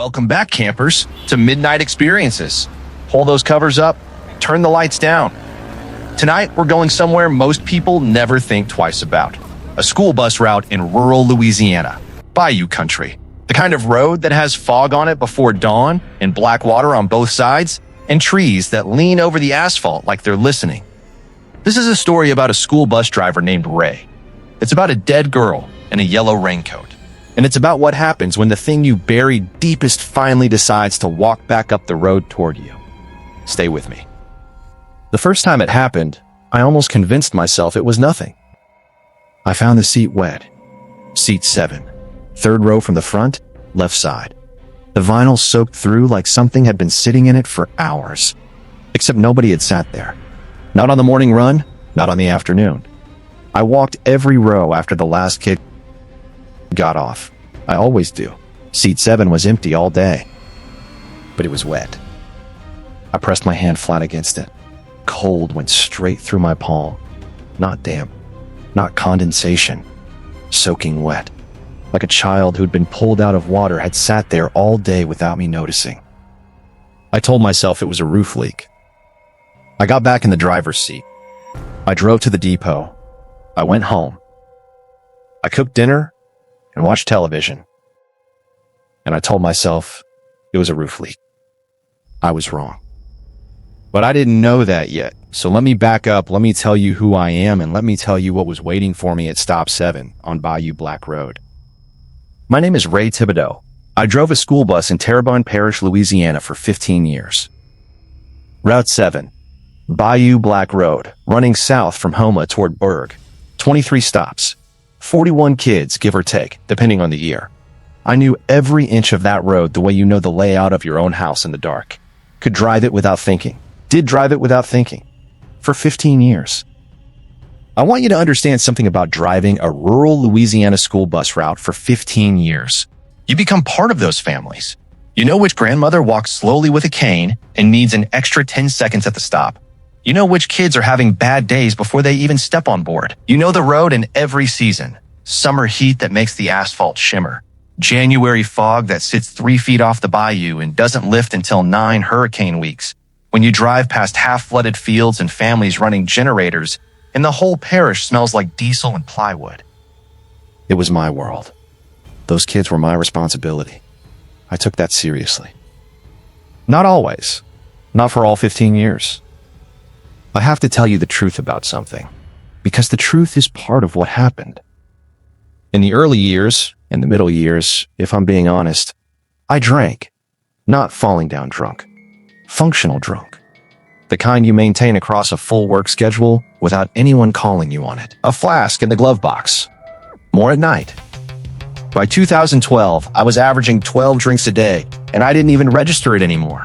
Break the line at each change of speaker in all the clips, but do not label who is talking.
Welcome back, campers, to Midnight Experiences. Pull those covers up, turn the lights down. Tonight, we're going somewhere most people never think twice about. A school bus route in rural Louisiana, Bayou Country. The kind of road that has fog on it before dawn and black water on both sides, and trees that lean over the asphalt like they're listening. This is a story about a school bus driver named Ray. It's about a dead girl in a yellow raincoat. And it's about what happens when the thing you buried deepest finally decides to walk back up the road toward you. Stay with me. The first time it happened, I almost convinced myself it was nothing. I found the seat wet. Seat 7. Third row from the front, left side. The vinyl soaked through like something had been sitting in it for hours. Except nobody had sat there. Not on the morning run, not on the afternoon. I walked every row after the last kid got off. I always do. Seat 7 was empty all day. But it was wet. I pressed my hand flat against it. Cold went straight through my palm. Not damp. Not condensation. Soaking wet. Like a child who'd been pulled out of water had sat there all day without me noticing. I told myself it was a roof leak. I got back in the driver's seat. I drove to the depot. I went home. I cooked dinner and watched television. And I told myself it was a roof leak. I was wrong. But I didn't know that yet. So let me back up, let me tell you who I am, and let me tell you what was waiting for me at Stop 7 on Bayou Black Road. My name is Ray Thibodeau. I drove a school bus in Terrebonne Parish, Louisiana for 15 years. Route 7, Bayou Black Road, running south from Houma toward Berg. 23 stops. 41 kids, give or take, depending on the year. I knew every inch of that road the way you know the layout of your own house in the dark. Could drive it without thinking. Did drive it without thinking. For 15 years. I want you to understand something about driving a rural Louisiana school bus route for 15 years. You become part of those families. You know which grandmother walks slowly with a cane and needs an extra 10 seconds at the stop. You know which kids are having bad days before they even step on board. You know the road in every season. Summer heat that makes the asphalt shimmer. January fog that sits 3 feet off the bayou and doesn't lift until 9 hurricane weeks. When you drive past half-flooded fields and families running generators, and the whole parish smells like diesel and plywood. It was my world. Those kids were my responsibility. I took that seriously. Not always. Not for all 15 years. I have to tell you the truth about something, because the truth is part of what happened. In the early years, in the middle years, if I'm being honest, I drank. Not falling down drunk. Functional drunk. The kind you maintain across a full work schedule without anyone calling you on it. A flask in the glove box. More at night. By 2012, I was averaging 12 drinks a day, and I didn't even register it anymore.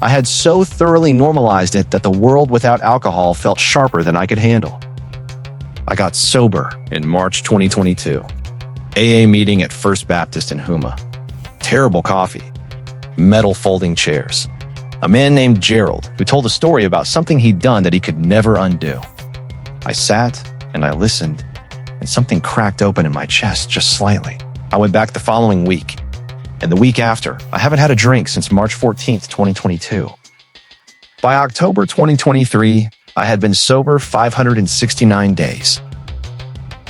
I had so thoroughly normalized it that the world without alcohol felt sharper than I could handle. I got sober in March 2022. AA meeting at First Baptist in Houma. Terrible coffee. Metal folding chairs. A man named Gerald who told a story about something he'd done that he could never undo. I sat and I listened, and something cracked open in my chest just slightly. I went back the following week. And the week after, I haven't had a drink since March 14th, 2022. By October 2023, I had been sober 569 days.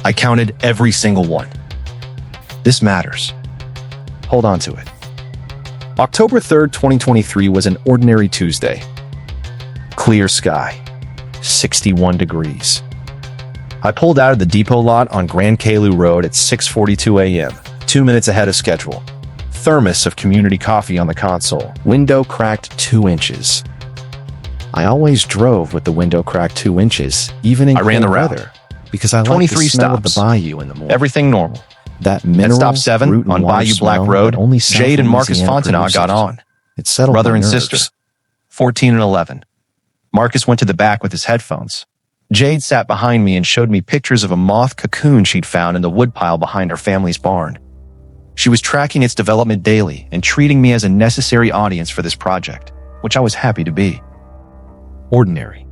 I counted every single one. This matters. Hold on to it. October 3rd, 2023 was an ordinary Tuesday. Clear sky. 61 degrees. I pulled out of the depot lot on Grand Caillou Road at 6:42 a.m., 2 minutes ahead of schedule. Thermos of community coffee on the console. Window cracked 2 inches. I always drove with the window cracked 2 inches, even in cold weather, because I like the smell of the bayou in the morning. Everything normal. That mineral, at Stop 7 on Bayou Black Road, Jade and Marcus Fontenot got on.
It settled
brother
my
and
nerves.
sister, 14 and 11. Marcus went to the back with his headphones. Jade sat behind me and showed me pictures of a moth cocoon she'd found in the woodpile behind her family's barn. She was tracking its development daily and treating me as a necessary audience for this project, which I was happy to be. Ordinary.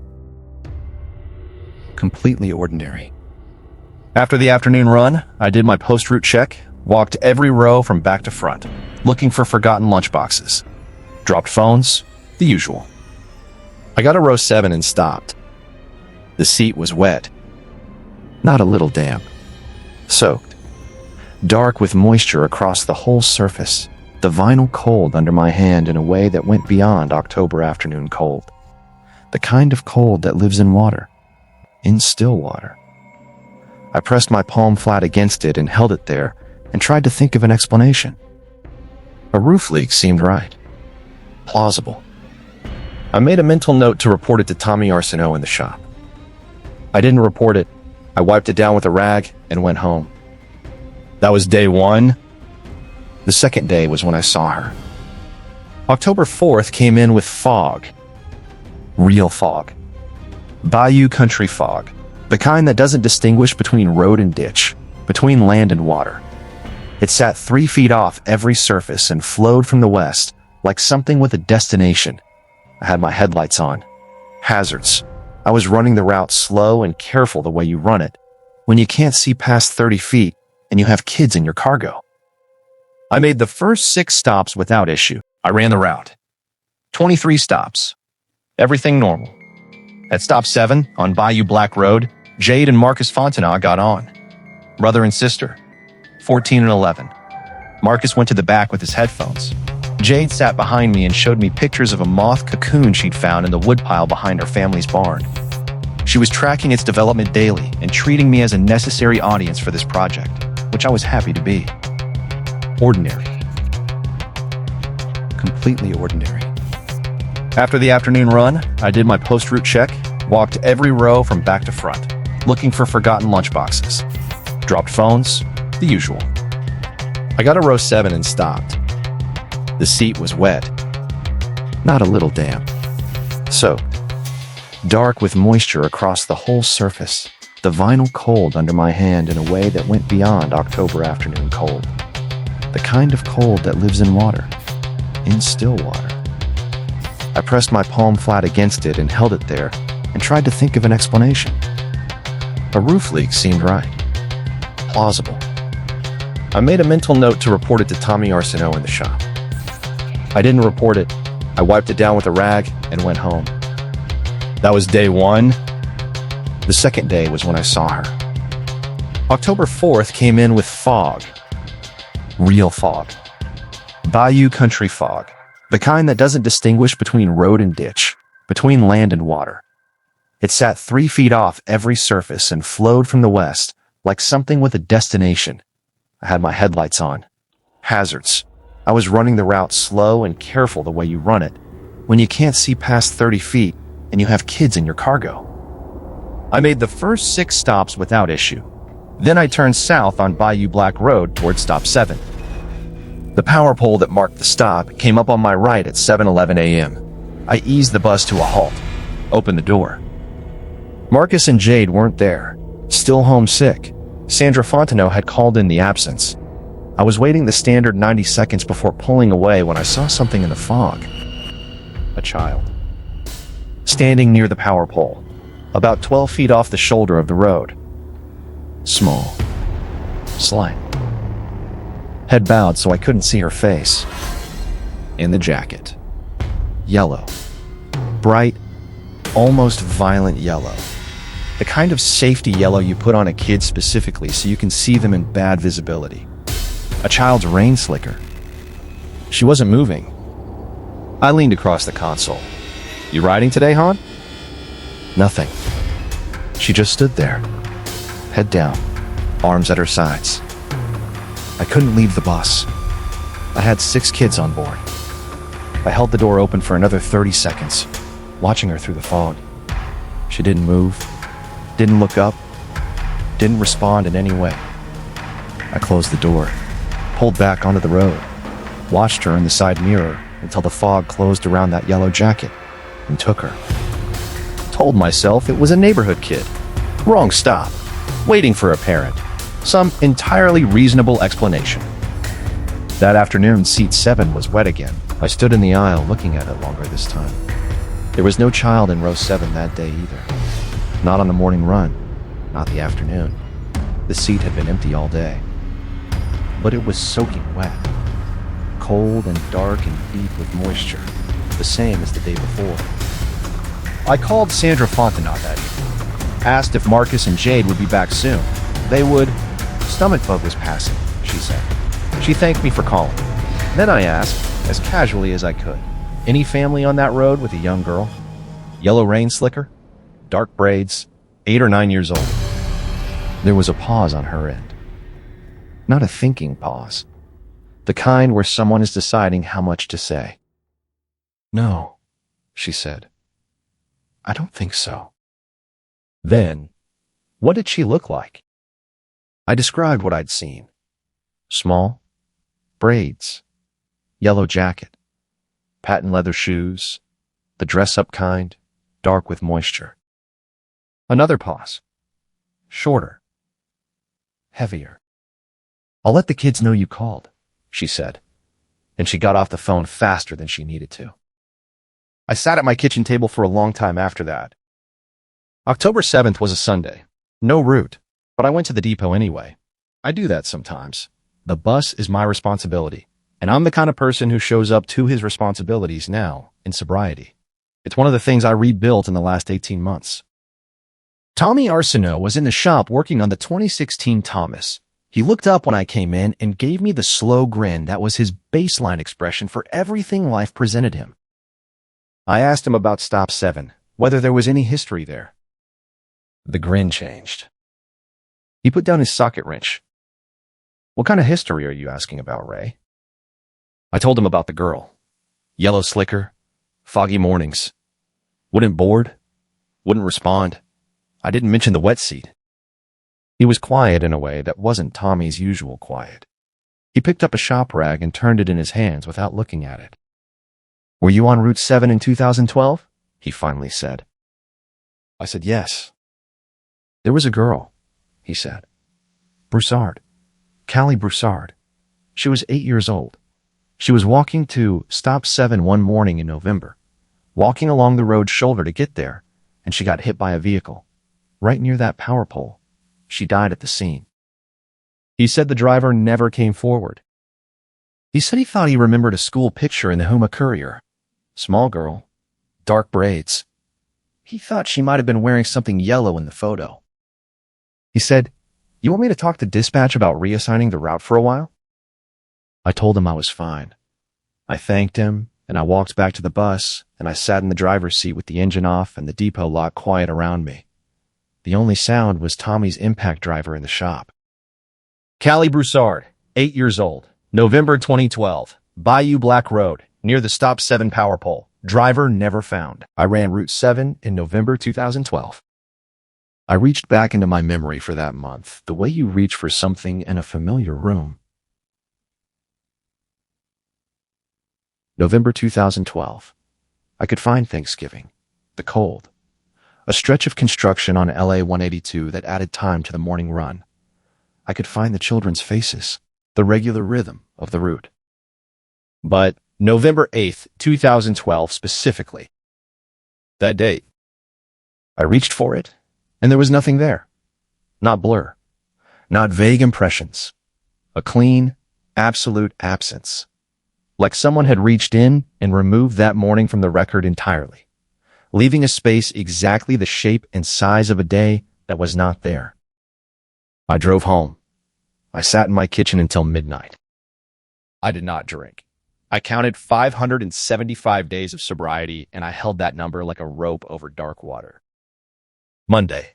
Completely ordinary. After the afternoon run, I did my post-route check, walked every row from back to front. looking for forgotten lunchboxes. Dropped phones, the usual. I got to row 7 and stopped. The seat was wet. Not a little damp. Soaked. Dark with moisture across the whole surface. The vinyl cold under my hand in a way that went beyond October afternoon cold. The kind of cold that lives in water. In still water. I pressed my palm flat against it and held it there and tried to think of an explanation. A roof leak seemed right. Plausible. I made a mental note to report it to Tommy Arsenault in the shop. I didn't report it. I wiped it down with a rag and went home. That was day 1. The second day was when I saw her. October 4th came in with fog. Real fog. Bayou country fog. The kind that doesn't distinguish between road and ditch, between land and water. It sat 3 feet off every surface and flowed from the west like something with a destination. I had my headlights on. Hazards. I was running the route slow and careful the way you run it when you can't see past 30 feet and you have kids in your cargo. I made the first 6 stops without issue. I ran the route. 23 stops. Everything normal. At stop 7 on Bayou Black Road, Jade and Marcus Fontenot got on. Brother and sister. 14 and 11. Marcus went to the back with his headphones. Jade sat behind me and showed me pictures of a moth cocoon she'd found in the woodpile behind her family's barn. She was tracking its development daily and treating me as a necessary audience for this project, which I was happy to be. Ordinary. Completely ordinary. After the afternoon run, I did my post-route check, walked every row from back to front, looking for forgotten lunchboxes. Dropped phones, the usual. I got to row 7 and stopped. The seat was wet. Not a little damp. Soaked. Dark with moisture across the whole surface. The vinyl cold under my hand in a way that went beyond October afternoon cold. The kind of cold that lives in water. In still water. I pressed my palm flat against it and held it there and tried to think of an explanation. A roof leak seemed right. Plausible. I made a mental note to report it to Tommy Arsenault in the shop. I didn't report it. I wiped it down with a rag and went home. That was day 1. The second day was when I saw her. October 4th came in with fog. Real fog. Bayou country fog. The kind that doesn't distinguish between road and ditch, between land and water. It sat 3 feet off every surface and flowed from the west like something with a destination. I had my headlights on. Hazards. I was running the route slow and careful the way you run it when you can't see past 30 feet and you have kids in your cargo. I made the first 6 stops without issue. Then I turned south on Bayou Black Road toward stop 7. The power pole that marked the stop came up on my right at 7:11 a.m. I eased the bus to a halt, opened the door. Marcus and Jade weren't there, still homesick. Sandra Fontenot had called in the absence. I was waiting the standard 90 seconds before pulling away when I saw something in the fog. A child. Standing near the power pole, about 12 feet off the shoulder of the road. Small. Slight. Head bowed so I couldn't see her face. In the jacket. Yellow. Bright, almost violent yellow. The kind of safety yellow you put on a kid specifically so you can see them in bad visibility. A child's rain slicker. She wasn't moving. I leaned across the console. You riding today, hon? Nothing. She just stood there, head down, arms at her sides. I couldn't leave the bus. I had 6 kids on board. I held the door open for another 30 seconds, watching her through the fog. She didn't move, didn't look up, didn't respond in any way. I closed the door, pulled back onto the road, watched her in the side mirror until the fog closed around that yellow jacket, and took her. Told myself it was a neighborhood kid. Wrong stop. Waiting for a parent. Some entirely reasonable explanation. That afternoon, seat 7 was wet again. I stood in the aisle looking at it longer this time. There was no child in row 7 that day either. Not on the morning run, not the afternoon. The seat had been empty all day. But it was soaking wet.
cold and dark and deep with moisture, the same as the day before. I called Sandra Fontenot that evening, asked if Marcus and Jade would be back soon. They would. Stomach bug was passing, she said. She thanked me for calling. Then I asked, as casually as I could, any family on that road with a young girl? Yellow rain slicker? Dark braids? 8 or 9 years old? There was a pause on her end. Not a thinking pause. The kind where someone is deciding how much to say. No, she said. I don't think so. Then, what did she look like? I described what I'd seen. Small, braids, yellow jacket, patent leather shoes, the dress-up kind, dark with moisture. Another pause. Shorter. Heavier. I'll let the kids know you called, she said, and she got off the phone faster than she needed to. I sat at my kitchen table for a long time after that. October 7th was a Sunday. No route, but I went to the depot anyway. I do that sometimes. The bus is my responsibility, and I'm the kind of person who shows up to his responsibilities now in sobriety. It's one of the things I rebuilt in the last 18 months. Tommy Arsenault was in the shop working on the 2016 Thomas. He looked up when I came in and gave me the slow grin that was his baseline expression for everything life presented him. I asked him about Stop 7, whether there was any history there. The grin changed. He put down his socket wrench. What kind of history are you asking about, Ray? I told him about the girl. Yellow slicker, foggy mornings. Wouldn't board, wouldn't respond. I didn't mention the wet seat. He was quiet in a way that wasn't Tommy's usual quiet. He picked up a shop rag and turned it in his hands without looking at it. Were you on Route 7 in 2012? He finally said. I said yes. There was a girl, he said. Broussard. Callie Broussard. She was 8 years old. She was walking to Stop 7 one morning in November, walking along the road shoulder to get there, and she got hit by a vehicle, right near that power pole. She died at the scene. He said the driver never came forward. He said he thought he remembered a school picture in the Houma Courier. Small girl, dark braids. He thought she might have been wearing something yellow in the photo. He said, "You want me to talk to dispatch about reassigning the route for a while?" I told him I was fine. I thanked him, and I walked back to the bus, and I sat in the driver's seat with the engine off and the depot lot quiet around me. The only sound was Tommy's impact driver in the shop. Callie Broussard, 8 years old, November 2012, Bayou Black Road, near the Stop 7 power pole. Driver never found. I ran Route 7 in November 2012. I reached back into my memory for that month, the way you reach for something in a familiar room. November 2012. I could find Thanksgiving, the cold, a stretch of construction on LA 182 that added time to the morning run. I could find the children's faces, the regular rhythm of the route. But November 8th, 2012 specifically, that date, I reached for it, and there was nothing there. Not blur, not vague impressions, a clean, absolute absence. Like someone had reached in and removed that morning from the record entirely, leaving a space exactly the shape and size of a day that was not there. I drove home. I sat in my kitchen until midnight. I did not drink. I counted 575 days of sobriety, and I held that number like a rope over dark water. Monday,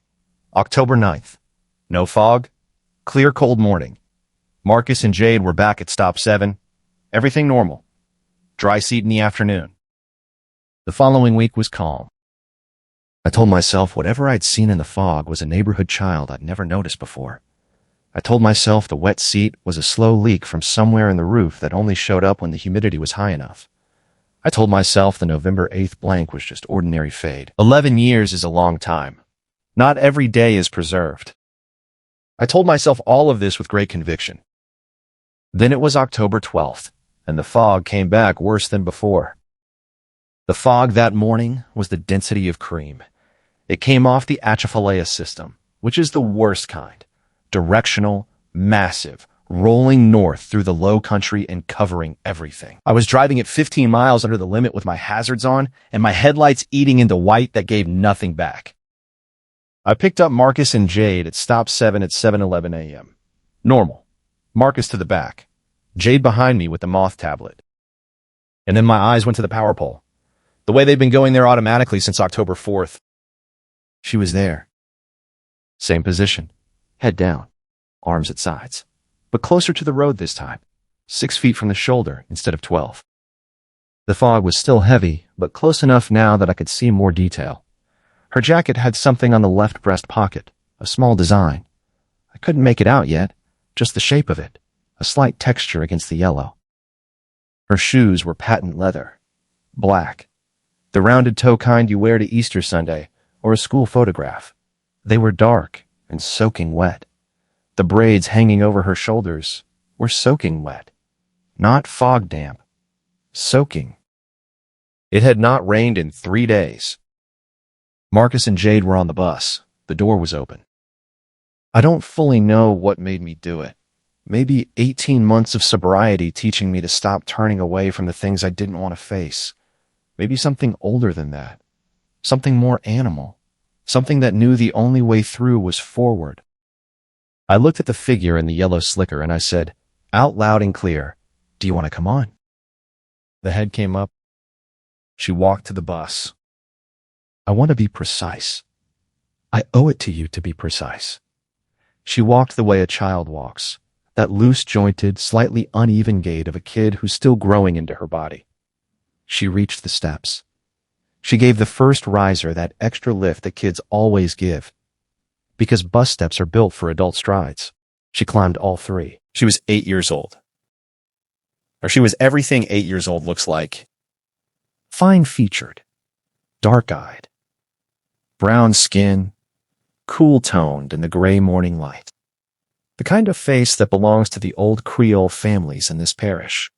October 9th. No fog. Clear, cold morning. Marcus and Jade were back at Stop 7. Everything normal. Dry seat in the afternoon. The following week was calm. I told myself whatever I'd seen in the fog was a neighborhood child I'd never noticed before. I told myself the wet seat was a slow leak from somewhere in the roof that only showed up when the humidity was high enough. I told myself the November 8th blank was just ordinary fade. 11 years is a long time. Not every day is preserved. I told myself all of this with great conviction. Then it was October 12th, and the fog came back worse than before. The fog that morning was the density of cream. It came off the Atchafalaya system, which is the worst kind. Directional, massive, rolling north through the low country and covering everything. I was driving at 15 miles under the limit with my hazards on and my headlights eating into white that gave nothing back. I picked up Marcus and Jade at stop 7 at 7:11 a.m. Normal. Marcus to the back. Jade behind me with the moth tablet. And then my eyes went to the power pole. The way they'd been going there automatically since October 4th. She was there. Same position. Head down. Arms at sides. But closer to the road this time. 6 feet from the shoulder instead of 12. The fog was still heavy, but close enough now that I could see more detail. Her jacket had something on the left breast pocket, a small design. I couldn't make it out yet, just the shape of it, a slight texture against the yellow. Her shoes were patent leather, black, the rounded toe kind you wear to Easter Sunday or a school photograph. They were dark and soaking wet. The braids hanging over her shoulders were soaking wet, not fog damp, soaking. It had not rained in 3 days. Marcus and Jade were on the bus. The door was open. I don't fully know what made me do it. Maybe 18 months of sobriety teaching me to stop turning away from the things I didn't want to face. Maybe something older than that. Something more animal. Something that knew the only way through was forward. I looked at the figure in the yellow slicker and I said, out loud and clear, "Do you want to come on?" The head came up. She walked to the bus. "I want to be precise. I owe it to you to be precise." She walked the way a child walks, that loose-jointed, slightly uneven gait of a kid who's still growing into her body. She reached the steps. She gave the first riser that extra lift that kids always give, because bus steps are built for adult strides. She climbed all 3. She was 8 years old. Or she was everything 8 years old looks like. Fine-featured, dark-eyed, brown skin, cool-toned in the gray morning light. The kind of face that belongs to the old Creole families in this parish.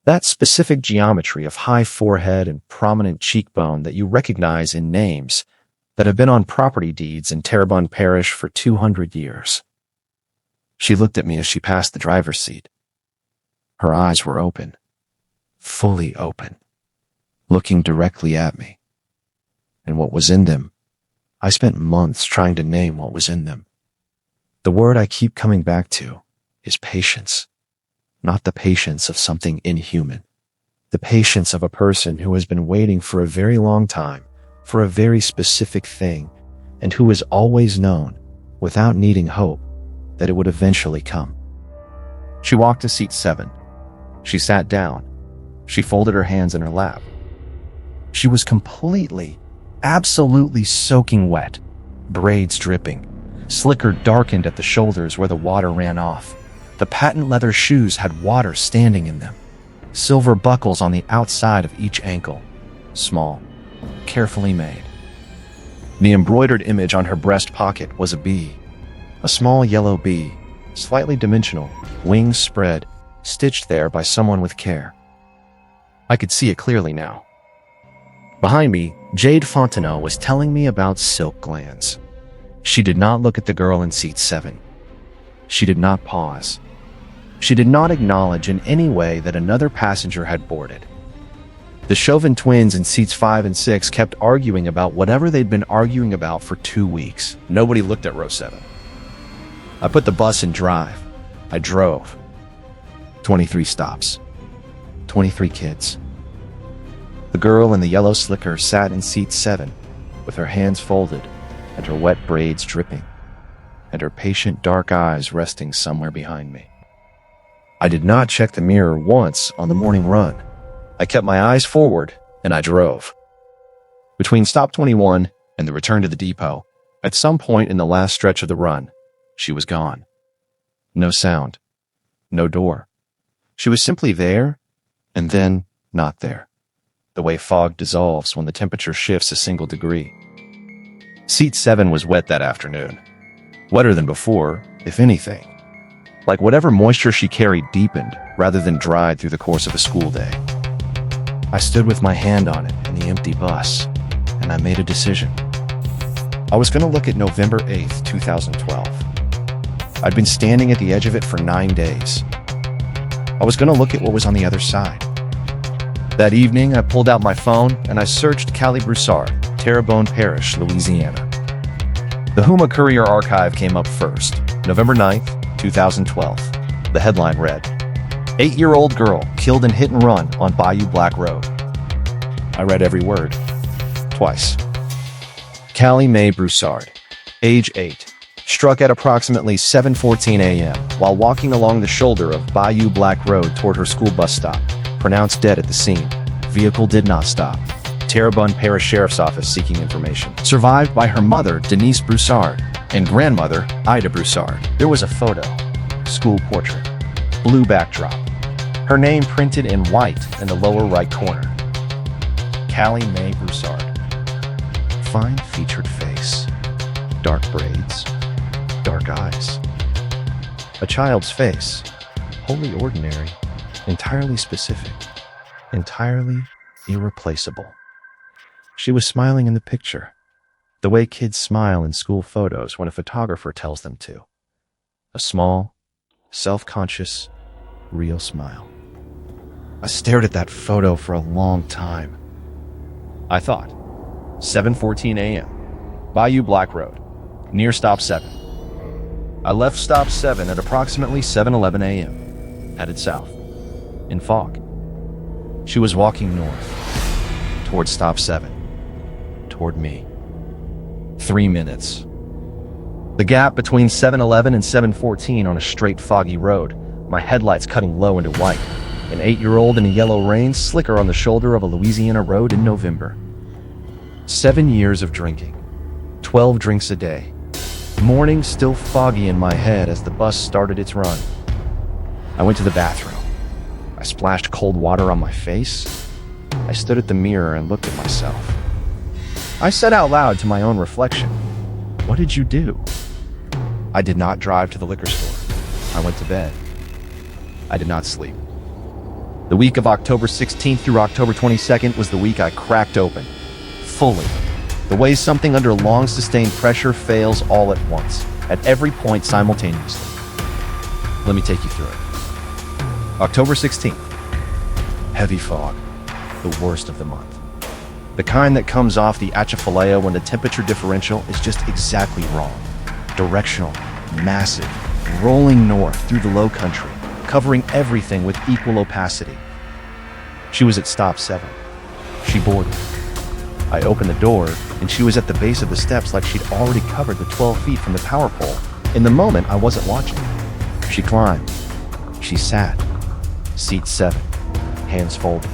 That specific geometry of high forehead and prominent cheekbone that you recognize in names that have been on property deeds in Terrebonne Parish for 200 years. She looked at me as she passed the driver's seat. Her eyes were open, fully open, looking directly at me. And what was in them, I spent months trying to name what was in them. The word I keep coming back to is patience. Not the patience of something inhuman. The patience of a person who has been waiting for a very long time for a very specific thing, and who has always known, without needing hope, that it would eventually come. She walked to seat 7. She sat down. She folded her hands in her lap. She was completely, absolutely soaking wet, braids dripping, slicker darkened at the shoulders where the water ran off. The patent leather shoes had water standing in them, silver buckles on the outside of each ankle, small, carefully made. The embroidered image on her breast pocket was a bee, a small yellow bee, slightly dimensional, wings spread, stitched there by someone with care. I could see it clearly now. Behind me, Jade Fontenot was telling me about silk glands. She did not look at the girl in seat 7. She did not pause. She did not acknowledge in any way that another passenger had boarded. The Chauvin twins in seats 5 and 6 kept arguing about whatever they'd been arguing about for 2 weeks. Nobody looked at row 7. I put the bus in drive. I drove. 23 stops. 23 kids. The girl in the yellow slicker sat in seat 7, with her hands folded and her wet braids dripping, and her patient dark eyes resting somewhere behind me. I did not check the mirror once on the morning run. I kept my eyes forward, and I drove. Between stop 21 and the return to the depot, at some point in the last stretch of the run, she was gone. No sound. No door. She was simply there, and then not there. The way fog dissolves when the temperature shifts a single degree. Seat 7 was wet that afternoon. Wetter than before, if anything. Like whatever moisture she carried deepened rather than dried through the course of a school day. I stood with my hand on it in the empty bus, and I made a decision. I was going to look at November 8th, 2012. I'd been standing at the edge of it for 9 days. I was going to look at what was on the other side. That evening, I pulled out my phone and I searched Callie Broussard, Terrebonne Parish, Louisiana. The Houma Courier-Archive came up first, November 9th, 2012. The headline read, 8-year-old girl killed in hit and run on Bayou Black Road. I read every word, twice. Callie Mae Broussard, age 8, struck at approximately 7:14 a.m. while walking along the shoulder of Bayou Black Road toward her school bus stop. Pronounced dead at the scene. Vehicle did not stop. Terrebonne Parish Sheriff's Office seeking information. Survived by her mother, Denise Broussard, and grandmother, Ida Broussard. There was a photo. School portrait. Blue backdrop. Her name printed in white in the lower right corner. Callie Mae Broussard. Fine featured face. Dark braids. Dark eyes. A child's face. Wholly ordinary. Entirely specific. Entirely irreplaceable. She was smiling in the picture, the way kids smile in school photos when a photographer tells them to. A small, self-conscious, real smile. I stared at that photo for a long time. I thought, 7:14 a.m., Bayou Black Road, near Stop 7. I left Stop 7 at approximately 7:11 a.m., headed south, in fog. She was walking north, toward Stop 7, toward me. 3 minutes. The gap between 7:11 and 7:14 on a straight foggy road, my headlights cutting low into white, an 8-year-old in a yellow rain slicker on the shoulder of a Louisiana road in November. 7 years of drinking, 12 drinks a day. Morning still foggy in my head as the bus started its run. I went to the bathroom. I splashed cold water on my face. I stood at the mirror and looked at myself. I said out loud to my own reflection, "What did you do?" I did not drive to the liquor store. I went to bed. I did not sleep. The week of October 16th through October 22nd was the week I cracked open, fully, the way something under long sustained pressure fails all at once, at every point simultaneously. Let me take you through it. October 16th. Heavy fog, the worst of the month. The kind that comes off the Atchafalaya when the temperature differential is just exactly wrong. Directional, massive, rolling north through the low country, covering everything with equal opacity. She was at Stop 7. She boarded. I opened the door, and she was at the base of the steps like she'd already covered the 12 feet from the power pole. In the moment, I wasn't watching. She climbed. She sat. Seat 7. Hands folded.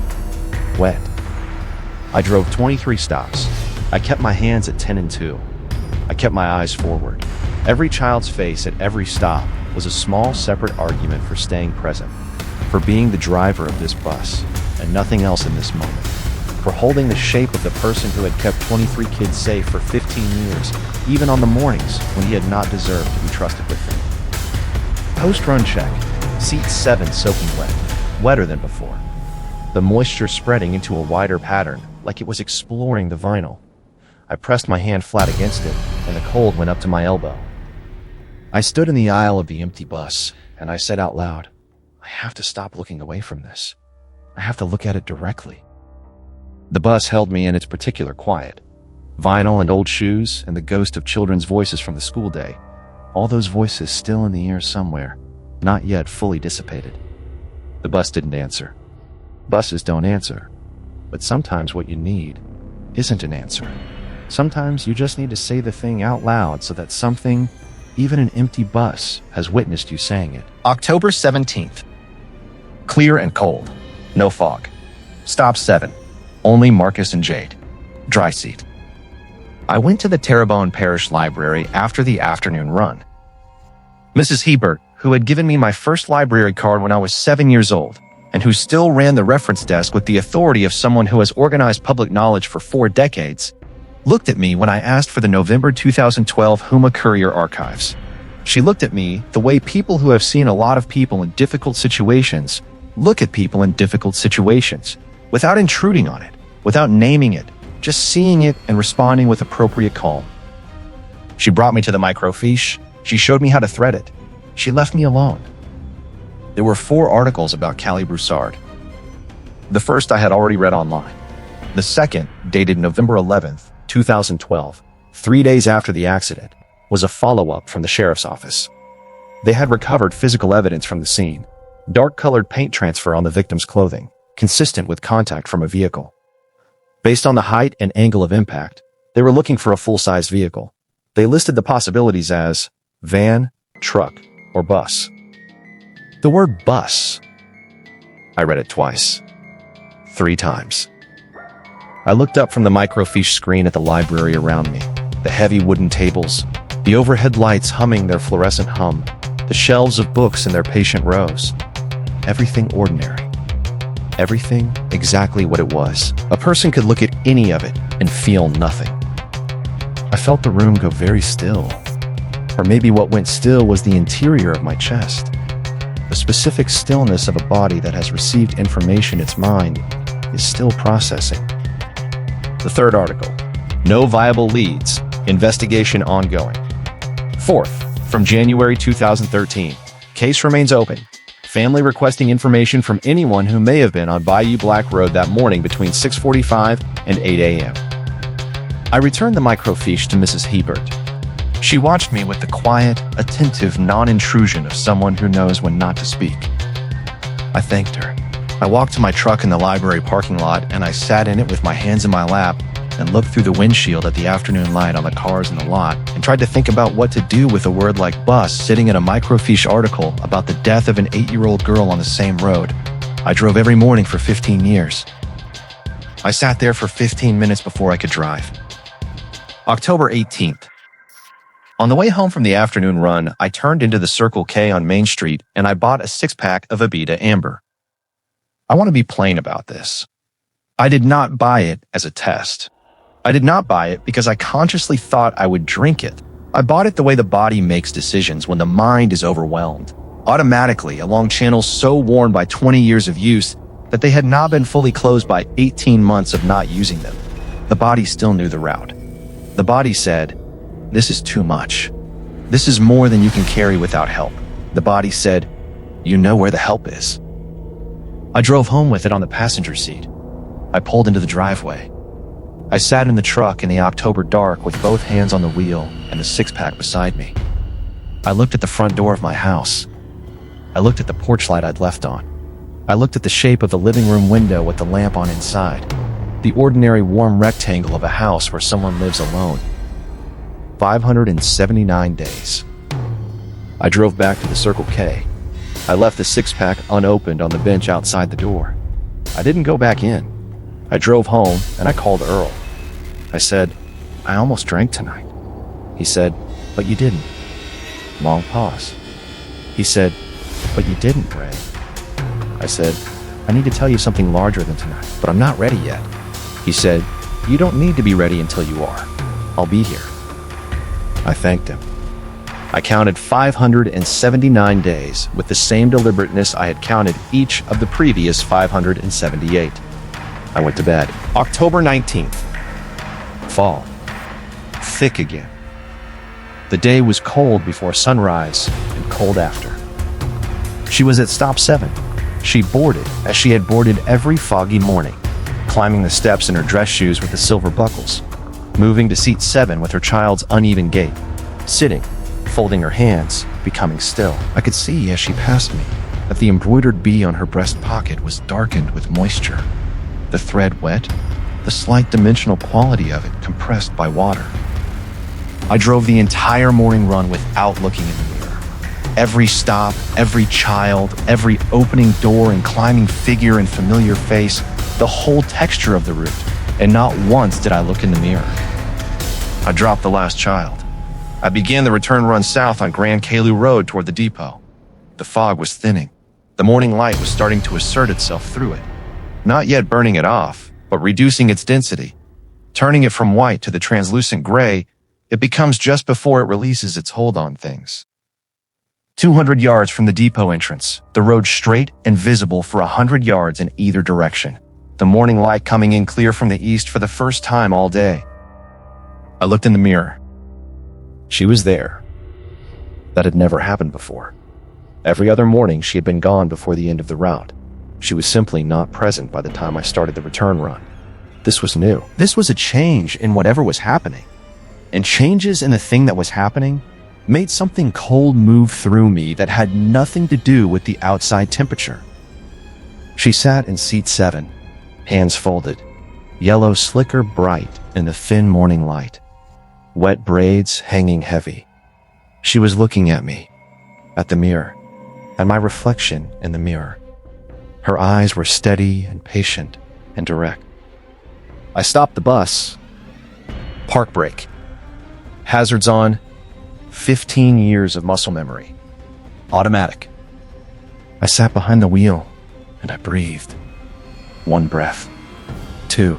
Wet. I drove 23 stops. I kept my hands at 10 and 2. I kept my eyes forward. Every child's face at every stop was a small separate argument for staying present, for being the driver of this bus, and nothing else in this moment, for holding the shape of the person who had kept 23 kids safe for 15 years, even on the mornings when he had not deserved to be trusted with them. Post-run check. Seat 7 soaking wet, wetter than before. The moisture spreading into a wider pattern, like it was exploring the vinyl. I pressed my hand flat against it, and the cold went up to my elbow. I stood in the aisle of the empty bus, and I said out loud, I have to stop looking away from this. I have to look at it directly. The bus held me in its particular quiet. Vinyl and old shoes, and the ghost of children's voices from the school day. All those voices still in the ear somewhere, not yet fully dissipated. The bus didn't answer. Buses don't answer. But sometimes what you need isn't an answer. Sometimes you just need to say the thing out loud so that something, even an empty bus, has witnessed you saying it.
October 17th. Clear and cold. No fog. Stop 7. Only Marcus and Jade. Dry seat. I went to the Terrebonne Parish Library after the afternoon run. Mrs. Hebert, who had given me my first library card when I was 7 years old, and who still ran the reference desk with the authority of someone who has organized public knowledge for 4 decades, looked at me when I asked for the November 2012 Houma Courier-Archives. She looked at me the way people who have seen a lot of people in difficult situations look at people in difficult situations, without intruding on it, without naming it, just seeing it and responding with appropriate calm. She brought me to the microfiche. She showed me how to thread it. She left me alone. There were 4 articles about Callie Broussard. The first I had already read online. The second, dated November 11th, 2012, 3 days after the accident, was a follow-up from the sheriff's office. They had recovered physical evidence from the scene, dark-colored paint transfer on the victim's clothing, consistent with contact from a vehicle. Based on the height and angle of impact, they were looking for a full-size vehicle. They listed the possibilities as van, truck, or bus. The word bus. I read it twice. 3 times. I looked up from the microfiche screen at the library around me, the heavy wooden tables, the overhead lights humming their fluorescent hum, the shelves of books in their patient rows. Everything ordinary. Everything exactly what it was. A person could look at any of it and feel nothing. I felt the room go very still. Or maybe what went still was the interior of my chest. The specific stillness of a body that has received information its mind is still processing. The third article, no viable leads, investigation ongoing. Fourth, from January 2013, case remains open. Family requesting information from anyone who may have been on Bayou Black Road that morning between 6:45 and 8 a.m. I returned the microfiche to Mrs. Hebert. She watched me with the quiet, attentive non-intrusion of someone who knows when not to speak. I thanked her. I walked to my truck in the library parking lot and I sat in it with my hands in my lap and looked through the windshield at the afternoon light on the cars in the lot and tried to think about what to do with a word like bus sitting in a microfiche article about the death of an 8-year-old girl on the same road. I drove every morning for 15 years. I sat there for 15 minutes before I could drive. October 18th. On the way home from the afternoon run, I turned into the Circle K on Main Street and I bought a 6-pack of Abita Amber. I want to be plain about this. I did not buy it as a test. I did not buy it because I consciously thought I would drink it. I bought it the way the body makes decisions when the mind is overwhelmed, automatically along channels so worn by 20 years of use that they had not been fully closed by 18 months of not using them. The body still knew the route. The body said, "This is too much. This is more than you can carry without help." The body said, "You know where the help is." I drove home with it on the passenger seat. I pulled into the driveway. I sat in the truck in the October dark with both hands on the wheel and the 6-pack beside me. I looked at the front door of my house. I looked at the porch light I'd left on. I looked at the shape of the living room window with the lamp on inside. The ordinary warm rectangle of a house where someone lives alone. 579 days. I drove back to the Circle K. I left the 6-pack unopened on the bench outside the door. I didn't go back in. I drove home and I called Earl. I said, "I almost drank tonight." He said, "But you didn't." Long pause. He said, "But you didn't, Ray." I said, "I need to tell you something larger than tonight, but I'm not ready yet." He said, "You don't need to be ready until you are. I'll be here." I thanked him. I counted 579 days with the same deliberateness I had counted each of the previous 578. I went to bed. October 19th. Fall. Thick again. The day was cold before sunrise and cold after. She was at stop 7. She boarded as she had boarded every foggy morning, climbing the steps in her dress shoes with the silver buckles, moving to seat 7 with her child's uneven gait, sitting, folding her hands, becoming still. I could see as she passed me that the embroidered bee on her breast pocket was darkened with moisture. The thread wet, the slight dimensional quality of it compressed by water. I drove the entire morning run without looking in the mirror. Every stop, every child, every opening door and climbing figure and familiar face, the whole texture of the route, and not once did I look in the mirror. I dropped the last child. I began the return run south on Grand Caillou Road toward the depot. The fog was thinning. The morning light was starting to assert itself through it, not yet burning it off, but reducing its density. Turning it from white to the translucent gray, it becomes just before it releases its hold on things. 200 yards from the depot entrance, the road straight and visible for 100 yards in either direction. The morning light coming in clear from the east for the first time all day. I looked in the mirror. She was there. That had never happened before.
Every other morning, she had been gone before the end of the route. She was simply not present by the time I started the return run. This was new. This was a change in whatever was happening. And changes in the thing that was happening made something cold move through me that had nothing to do with the outside temperature. She sat in seat 7, hands folded, yellow slicker bright in the thin morning light, wet braids hanging heavy. She was looking at me, at the mirror, at my reflection in the mirror. Her eyes were steady and patient and direct. I stopped the bus. Park brake. Hazards on. 15 years of muscle memory. Automatic. I sat behind the wheel and I breathed. 1 breath. 2.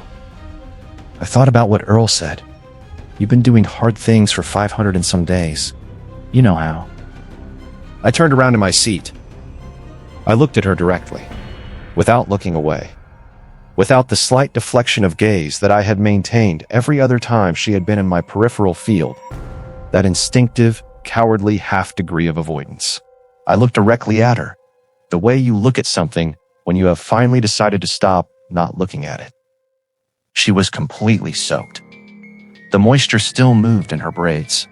I thought about what Earl said. You've been doing hard things for 500 and some days. You know how. I turned around in my seat. I looked at her directly, without looking away, without the slight deflection of gaze that I had maintained every other time she had been in my peripheral field, that instinctive, cowardly half-degree of avoidance. I looked directly at her, the way you look at something when you have finally decided to stop not looking at it. She was completely soaked. The moisture still moved in her braids.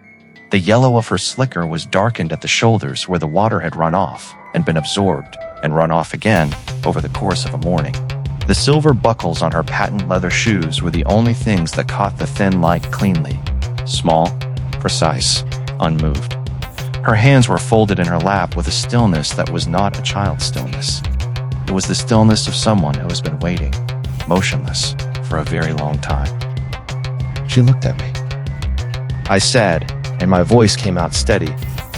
The yellow of her slicker was darkened at the shoulders where the water had run off and been absorbed and run off again over the course of a morning. The silver buckles on her patent leather shoes were the only things that caught the thin light cleanly. Small, precise, unmoved. Her hands were folded in her lap with a stillness that was not a child's stillness. It was the stillness of someone who has been waiting, motionless, for a very long time. She looked at me. I said, and my voice came out steady,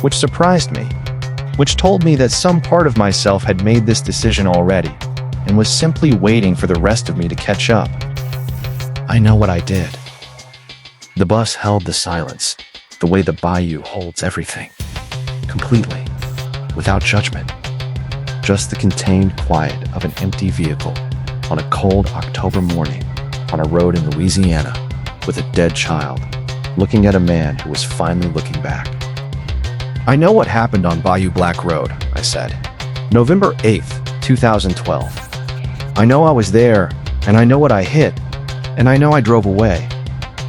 which surprised me, which told me that some part of myself had made this decision already and was simply waiting for the rest of me to catch up. I know what I did. The bus held the silence, the way the bayou holds everything, completely, without judgment. Just the contained quiet of an empty vehicle on a cold October morning on a road in Louisiana with a dead child, looking at a man who was finally looking back. I know what happened on Bayou Black Road, I said. November 8th, 2012. I know I was there, and I know what I hit, and I know I drove away,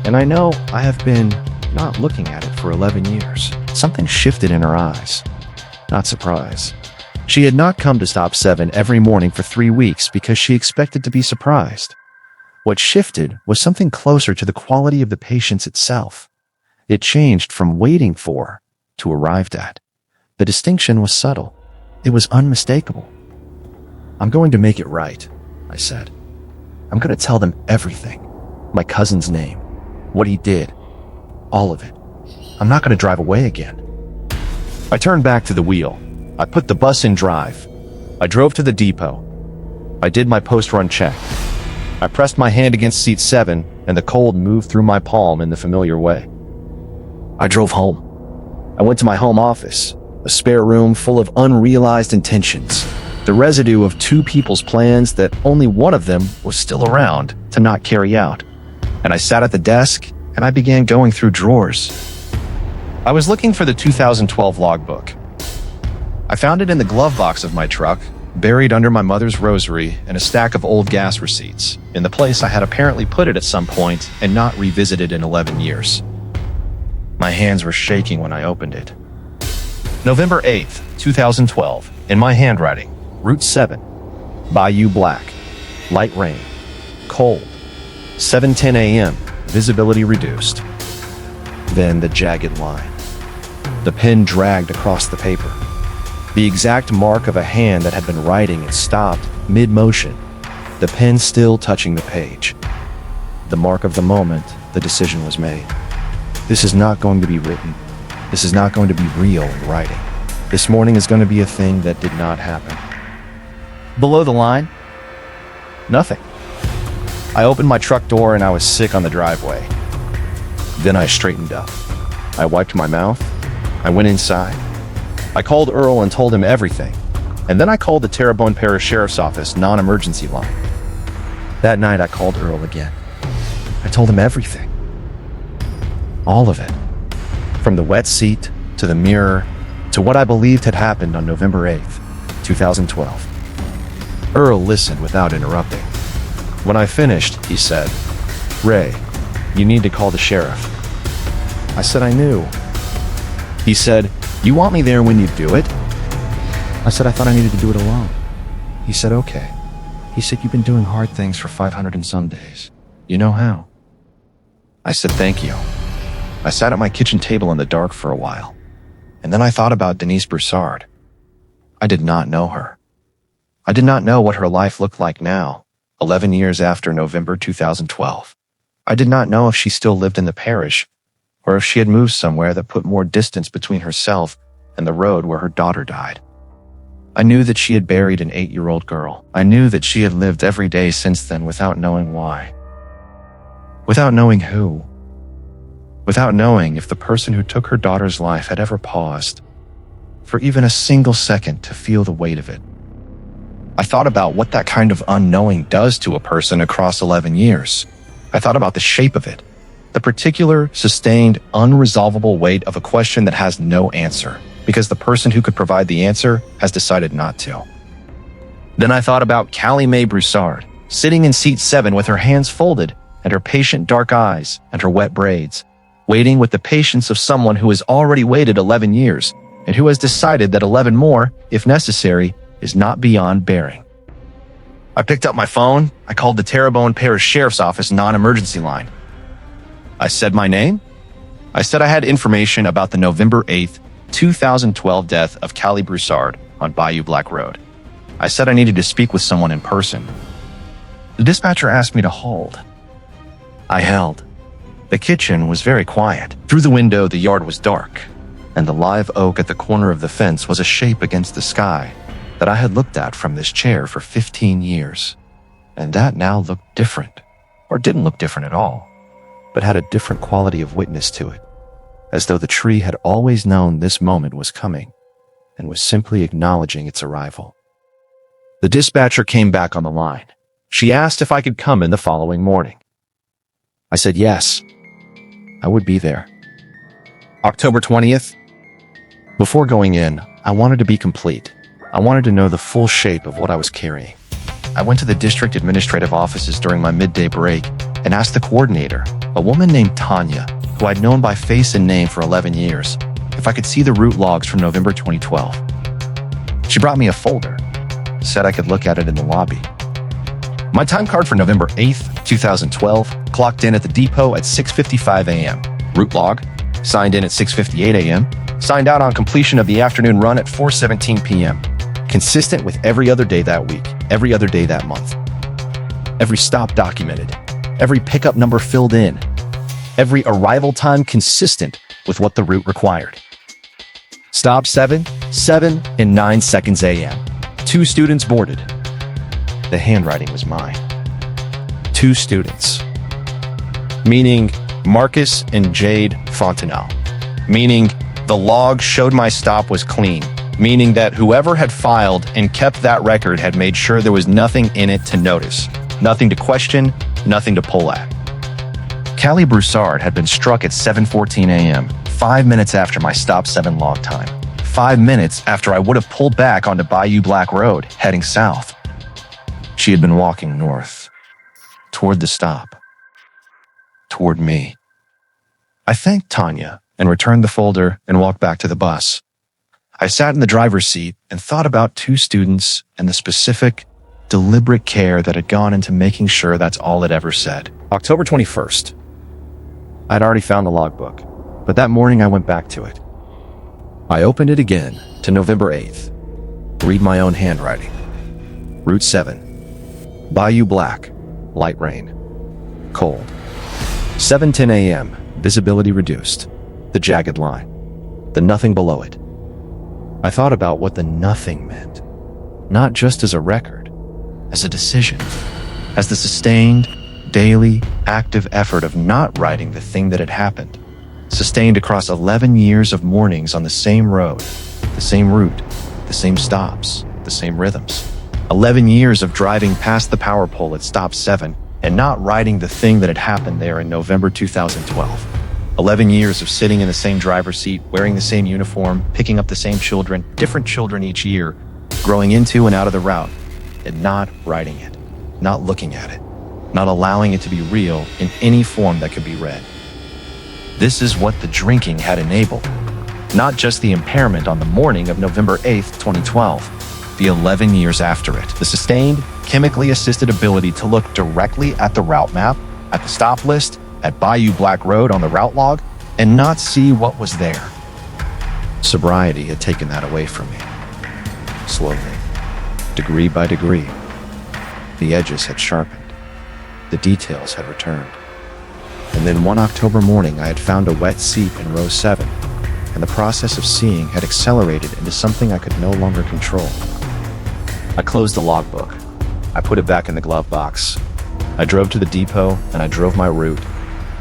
and I know I have been not looking at it for 11 years. Something shifted in her eyes. Not surprise. She had not come to Stop 7 every morning for 3 weeks because she expected to be surprised. What shifted was something closer to the quality of the patience itself. It changed from waiting for to arrived at. The distinction was subtle. It was unmistakable. I'm going to make it right, I said. I'm going to tell them everything. My cousin's name, what he did, all of it. I'm not going to drive away again. I turned back to the wheel. I put the bus in drive. I drove to the depot. I did my post-run check. I pressed my hand against seat 7, and the cold moved through my palm in the familiar way. I drove home. I went to my home office, a spare room full of unrealized intentions, the residue of 2 people's plans that only one of them was still around to not carry out. And I sat at the desk, and I began going through drawers. I was looking for the 2012 logbook. I found it in the glove box of my truck, buried under my mother's rosary and a stack of old gas receipts, in the place I had apparently put it at some point and not revisited in 11 years. My hands were shaking when I opened it. November 8th, 2012, in my handwriting, Route 7, Bayou Black, light rain, cold, 7:10 a.m., visibility reduced. Then the jagged line. The pen dragged across the paper. The exact mark of a hand that had been writing and stopped mid-motion, the pen still touching the page. The mark of the moment the decision was made. This is not going to be written. This is not going to be real in writing. This morning is going to be a thing that did not happen. Below the line? Nothing. I opened my truck door and I was sick on the driveway. Then I straightened up. I wiped my mouth. I went inside. I called Earl and told him everything, and then I called the Terrebonne Parish Sheriff's Office non-emergency line. That night I called Earl again. I told him everything. All of it. From the wet seat, to the mirror, to what I believed had happened on November 8th, 2012. Earl listened without interrupting. When I finished, he said, "Ray, you need to call the sheriff." I said I knew. He said, "You want me there when you do it?" I said I thought I needed to do it alone. He said, "Okay." He said, "You've been doing hard things for 500 and some days. You know how." I said, "Thank you." I sat at my kitchen table in the dark for a while, and then I thought about Denise Broussard. I did not know her. I did not know what her life looked like now, 11 years after November 2012. I did not know if she still lived in the parish, or if she had moved somewhere that put more distance between herself and the road where her daughter died. I knew that she had buried an 8-year-old girl. I knew that she had lived every day since then without knowing why. Without knowing who. Without knowing if the person who took her daughter's life had ever paused for even a single second to feel the weight of it. I thought about what that kind of unknowing does to a person across 11 years. I thought about the shape of it, the particular, sustained, unresolvable weight of a question that has no answer, because the person who could provide the answer has decided not to. Then I thought about Callie Mae Broussard, sitting in seat 7 with her hands folded and her patient dark eyes and her wet braids, waiting with the patience of someone who has already waited 11 years and who has decided that 11 more, if necessary, is not beyond bearing. I picked up my phone. I called the Terrebonne Parish Sheriff's Office non-emergency line. I said my name. I said I had information about the November 8th, 2012 death of Callie Broussard on Bayou Black Road. I said I needed to speak with someone in person. The dispatcher asked me to hold. I held. The kitchen was very quiet. Through the window, the yard was dark, and the live oak at the corner of the fence was a shape against the sky that I had looked at from this chair for 15 years. And that now looked different, or didn't look different at all, but had a different quality of witness to it, as though the tree had always known this moment was coming and was simply acknowledging its arrival. The dispatcher came back on the line. She asked if I could come in the following morning. I said yes, I would be there. October 20th. Before going in, I wanted to be complete. I wanted to know the full shape of what I was carrying. I went to the district administrative offices during my midday break and asked the coordinator, a woman named Tanya, who I'd known by face and name for 11 years, if I could see the route logs from November 2012. She brought me a folder, said I could look at it in the lobby. My time card for November 8th, 2012, clocked in at the depot at 6:55 a.m. Route log, signed in at 6:58 a.m., signed out on completion of the afternoon run at 4:17 p.m. Consistent with every other day that week, every other day that month. Every stop documented, every pickup number filled in, every arrival time consistent with what the route required. Stop 7 and 9 seconds a.m. 2 students boarded. The handwriting was mine. 2 students. Meaning Marcus and Jade Fontenelle. Meaning the log showed my stop was clean. Meaning that whoever had filed and kept that record had made sure there was nothing in it to notice, nothing to question, nothing to pull at. Callie Broussard had been struck at 7:14 a.m., 5 minutes after my stop 7 log time. 5 minutes after I would have pulled back onto Bayou Black Road, heading south. She had been walking north, toward the stop, toward me. I thanked Tanya and returned the folder and walked back to the bus. I sat in the driver's seat and thought about 2 students and the specific, deliberate care that had gone into making sure that's all it ever said. October 21st. I'd already found the logbook, but that morning I went back to it. I opened it again to November 8th. Read my own handwriting. Route 7. Bayou Black. Light rain. Cold. 7:10 a.m. Visibility reduced. The jagged line. The nothing below it. I thought about what the nothing meant. Not just as a record, as a decision. As the sustained, daily, active effort of not writing the thing that had happened. Sustained across 11 years of mornings on the same road, the same route, the same stops, the same rhythms. 11 years of driving past the power pole at stop 7 and not writing the thing that had happened there in November 2012. 11 years of sitting in the same driver's seat, wearing the same uniform, picking up the same children, different children each year, growing into and out of the route, and not writing it, not looking at it, not allowing it to be real in any form that could be read. This is what the drinking had enabled, not just the impairment on the morning of November 8th, 2012, the 11 years after it, the sustained, chemically assisted ability to look directly at the route map, at the stop list, at Bayou Black Road on the route log, and not see what was there. Sobriety had taken that away from me. Slowly, degree by degree, the edges had sharpened, the details had returned. And then one October morning, I had found a wet seat in row 7, and the process of seeing had accelerated into something I could no longer control. I closed the logbook. I put it back in the glove box. I drove to the depot, and I drove my route,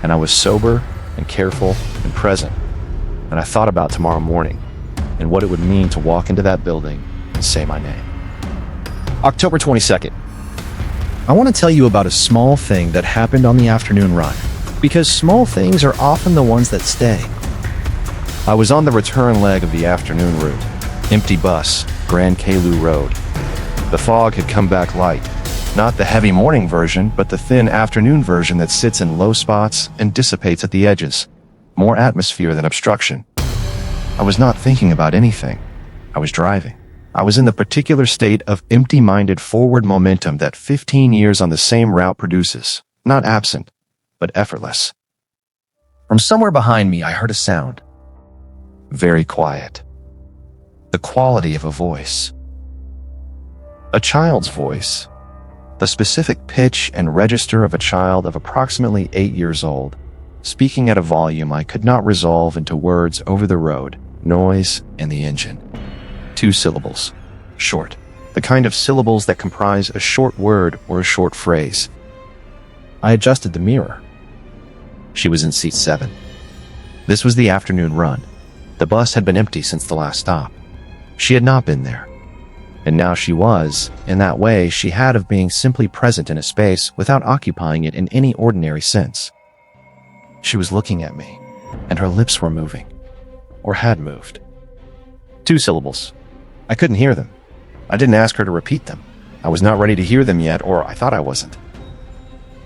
and I was sober and careful and present. And I thought about tomorrow morning and what it would mean to walk into that building and say my name. October 22nd. I want to tell you about a small thing that happened on the afternoon run, because small things are often the ones that stay. I was on the return leg of the afternoon route. Empty bus, Grand Kalu Road. The fog had come back light. Not the heavy morning version, but the thin afternoon version that sits in low spots and dissipates at the edges. More atmosphere than obstruction. I was not thinking about anything. I was driving. I was in the particular state of empty-minded forward momentum that 15 years on the same route produces. Not absent, but effortless. From somewhere behind me, I heard a sound. Very quiet. The quality of a voice. A child's voice. The specific pitch and register of a child of approximately 8 years old, speaking at a volume I could not resolve into words over the road, noise, and the engine. 2 syllables. Short. The kind of syllables that comprise a short word or a short phrase. I adjusted the mirror. She was in seat 7. This was the afternoon run. The bus had been empty since the last stop. She had not been there. And now she was, in that way she had of being simply present in a space without occupying it in any ordinary sense. She was looking at me, and her lips were moving, or had moved. 2 syllables. I couldn't hear them. I didn't ask her to repeat them. I was not ready to hear them yet, or I thought I wasn't.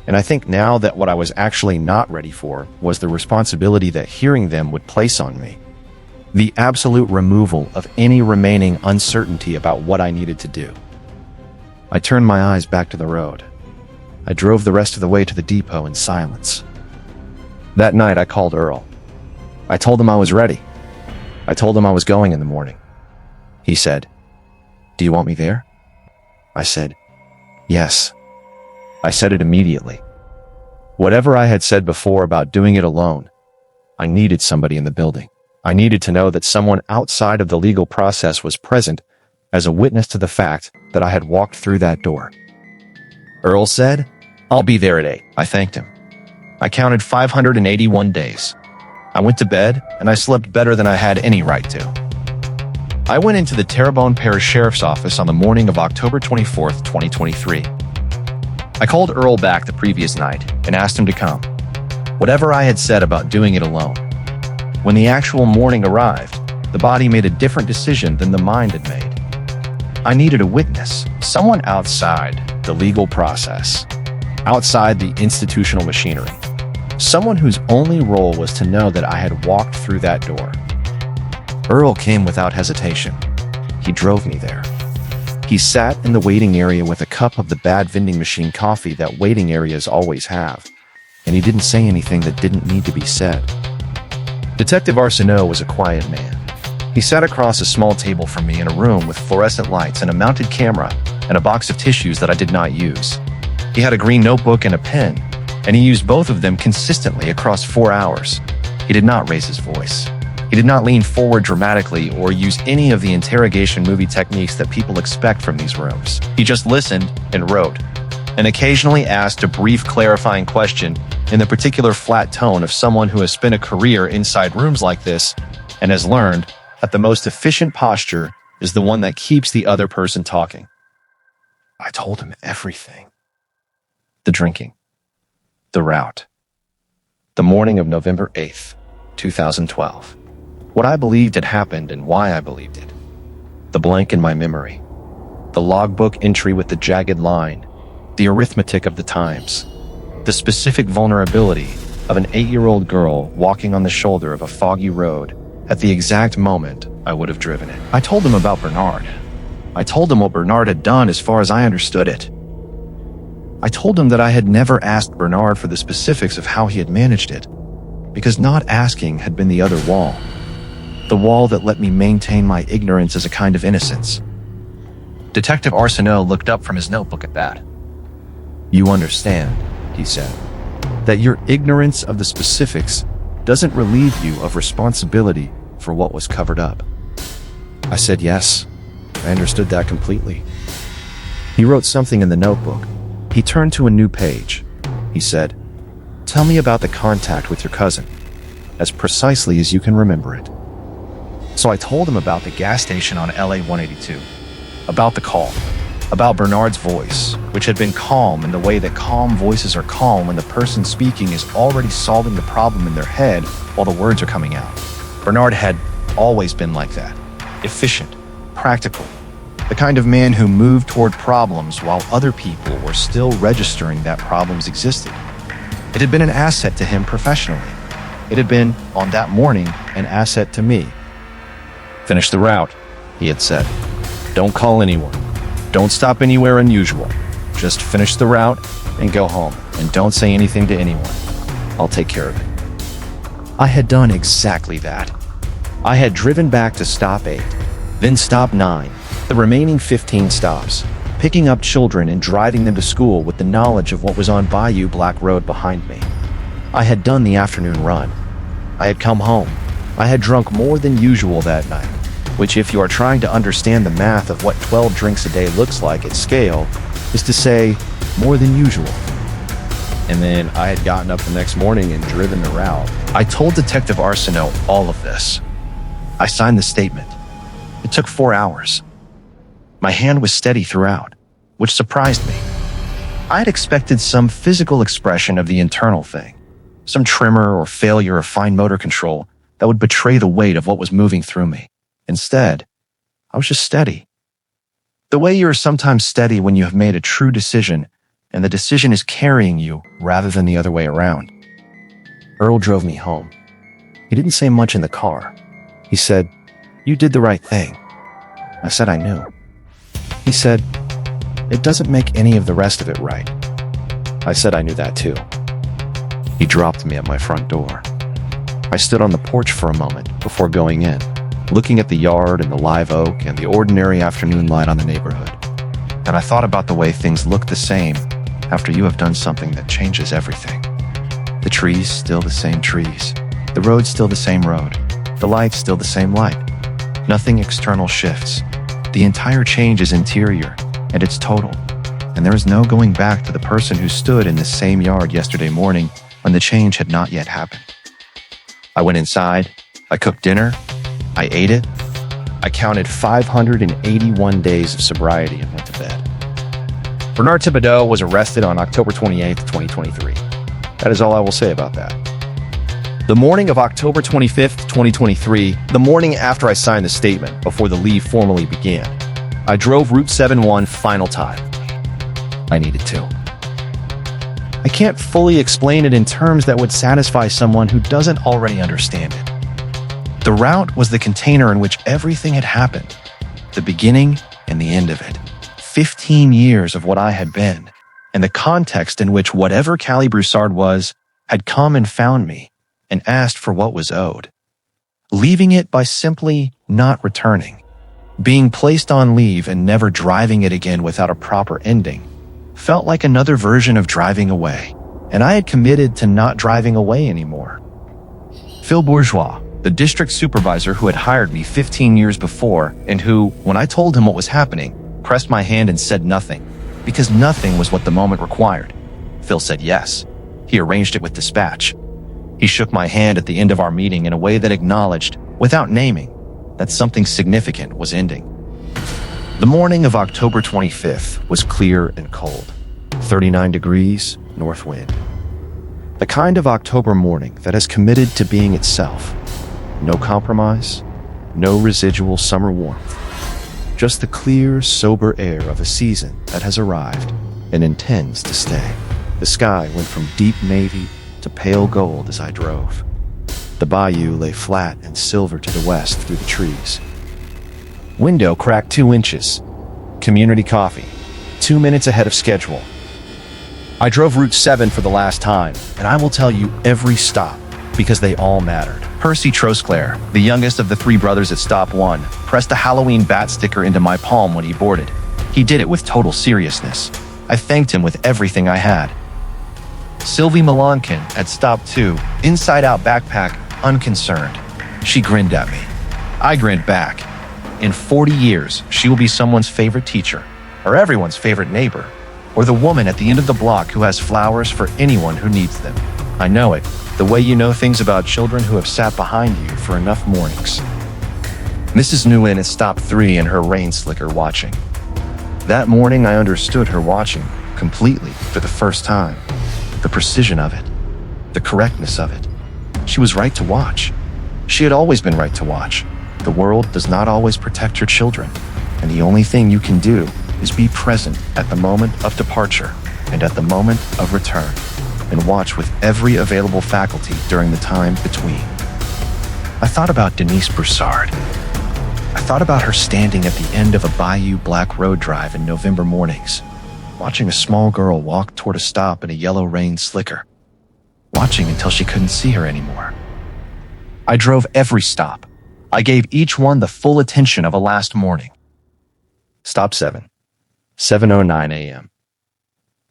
And I think now that what I was actually not ready for was the responsibility that hearing them would place on me. The absolute removal of any remaining uncertainty about what I needed to do. I turned my eyes back to the road. I drove the rest of the way to the depot in silence. That night, I called Earl. I told him I was ready. I told him I was going in the morning. He said, "Do you want me there?" I said, "Yes." I said it immediately. Whatever I had said before about doing it alone, I needed somebody in the building. I needed to know that someone outside of the legal process was present as a witness to the fact that I had walked through that door. Earl said, "I'll be there at 8." I thanked him. I counted 581 days. I went to bed, and I slept better than I had any right to. I went into the Terrebonne Parish Sheriff's Office on the morning of October 24th, 2023. I called Earl back the previous night and asked him to come. Whatever I had said about doing it alone. When the actual morning arrived, the body made a different decision than the mind had made. I needed a witness, someone outside the legal process, outside the institutional machinery, someone whose only role was to know that I had walked through that door. Earl came without hesitation. He drove me there. He sat in the waiting area with a cup of the bad vending machine coffee that waiting areas always have, and he didn't say anything that didn't need to be said. Detective Arsenault was a quiet man. He sat across a small table from me in a room with fluorescent lights and a mounted camera and a box of tissues that I did not use. He had a green notebook and a pen, and he used both of them consistently across 4 hours. He did not raise his voice. He did not lean forward dramatically or use any of the interrogation movie techniques that people expect from these rooms. He just listened and wrote, and occasionally asked a brief clarifying question in the particular flat tone of someone who has spent a career inside rooms like this and has learned that the most efficient posture is the one that keeps the other person talking. I told him everything. The drinking, the route, the morning of November 8th.
2012. What I believed had happened and why I believed it. The blank in my memory. The logbook entry with the jagged line. The arithmetic of the times. The specific vulnerability of an 8-year-old girl walking on the shoulder of a foggy road at the exact moment I would have driven it. I told him about Bernard. I told him what Bernard had done as far as I understood it. I told him that I had never asked Bernard for the specifics of how he had managed it, because not asking had been the other wall. The wall that let me maintain my ignorance as a kind of innocence. Detective Arsenault looked up from his notebook at that. "You understand," he said, "that your ignorance of the specifics doesn't relieve you of responsibility for what was covered up." I said yes. I understood that completely. He wrote something in the notebook. He turned to a new page. He said, "Tell me about the contact with your cousin, as precisely as you can remember it." So I told him about the gas station on LA 182, about the call, about Bernard's voice, which had been calm in the way that calm voices are calm when the person speaking is already solving the problem in their head while the words are coming out. Bernard had always been like that, efficient, practical, the kind of man who moved toward problems while other people were still registering that problems existed. It had been an asset to him professionally. It had been, on that morning, an asset to me. "Finish the route," he had said. "Don't call anyone. Don't stop anywhere unusual. Just finish the route and go home, and don't say anything to anyone. I'll take care of it." I had done exactly that. I had driven back to stop 8, then stop 9, the remaining 15 stops, picking up children and driving them to school with the knowledge of what was on Bayou Black Road behind me. I had done the afternoon run. I had come home. I had drunk more than usual that night, which, if you are trying to understand the math of what 12 drinks a day looks like at scale, is to say more than usual. And then I had gotten up the next morning and driven the route. I told Detective Arsenault all of this. I signed the statement. It took 4 hours. My hand was steady throughout, which surprised me. I had expected some physical expression of the internal thing, some tremor or failure of fine motor control that would betray the weight of what was moving through me. Instead, I was just steady. The way you are sometimes steady when you have made a true decision and the decision is carrying you rather than the other way around. Earl drove me home. He didn't say much in the car. He said, "You did the right thing." I said I knew. He said, "It doesn't make any of the rest of it right." I said I knew that too. He dropped me at my front door. I stood on the porch for a moment before going in, looking at the yard and the live oak and the ordinary afternoon light on the neighborhood. And I thought about the way things look the same after you have done something that changes everything. The trees still the same trees. The road still the same road. The light still the same light. Nothing external shifts. The entire change is interior, and it's total. And there is no going back to the person who stood in the same yard yesterday morning when the change had not yet happened. I went inside. I cooked dinner. I ate it. I counted 581 days of sobriety and went to bed. Bernard Thibodeau was arrested on October 28th, 2023. That is all I will say about that. The morning of October 25th, 2023, the morning after I signed the statement before the leave formally began, I drove Route 71 final time. I needed to. I can't fully explain it in terms that would satisfy someone who doesn't already understand it. The route was the container in which everything had happened, the beginning and the end of it. 15 years of what I had been, and the context in which whatever Callie Broussard was had come and found me and asked for what was owed. Leaving it by simply not returning, being placed on leave and never driving it again without a proper ending, felt like another version of driving away, and I had committed to not driving away anymore. Phil Bourgeois, the district supervisor who had hired me 15 years before and who, when I told him what was happening, pressed my hand and said nothing, because nothing was what the moment required. Phil said yes. He arranged it with dispatch. He shook my hand at the end of our meeting in a way that acknowledged, without naming, that something significant was ending. The morning of October 25th was clear and cold, 39 degrees, north wind.
The kind of October morning that has committed to being itself. No compromise, no residual summer warmth. Just the clear, sober air of a season that has arrived and intends to stay. The sky went from deep navy to pale gold as I drove. The bayou lay flat and silver to the west through the trees. Window cracked 2 inches. Community coffee, 2 minutes ahead of schedule. I drove Route 7 for the last time, and I will tell you every stop, because they all mattered.
Percy Trosclair, the youngest of the 3 brothers at Stop 1, pressed a Halloween bat sticker into my palm when he boarded. He did it with total seriousness. I thanked him with everything I had. Sylvie Malonkin at Stop 2, inside-out backpack, unconcerned. She grinned at me. I grinned back. In 40 years, she will be someone's favorite teacher, or everyone's favorite neighbor, or the woman at the end of the block who has flowers for anyone who needs them. I know it, the way you know things about children who have sat behind you for enough mornings. Mrs. Nguyen at Stop 3 in her rain slicker watching. That morning I understood her watching completely for the first time. The precision of it, the correctness of it. She was right to watch. She had always been right to watch. The world does not always protect your children, and the only thing you can do is be present at the moment of departure and at the moment of return, and watch with every available faculty during the time between. I thought about Denise Broussard. I thought about her standing at the end of a Bayou Black Road drive in November mornings, watching a small girl walk toward a stop in a yellow rain slicker, watching until she couldn't see her anymore. I drove every stop. I gave each one the full attention of a last morning. Stop 7, 7:09 a.m.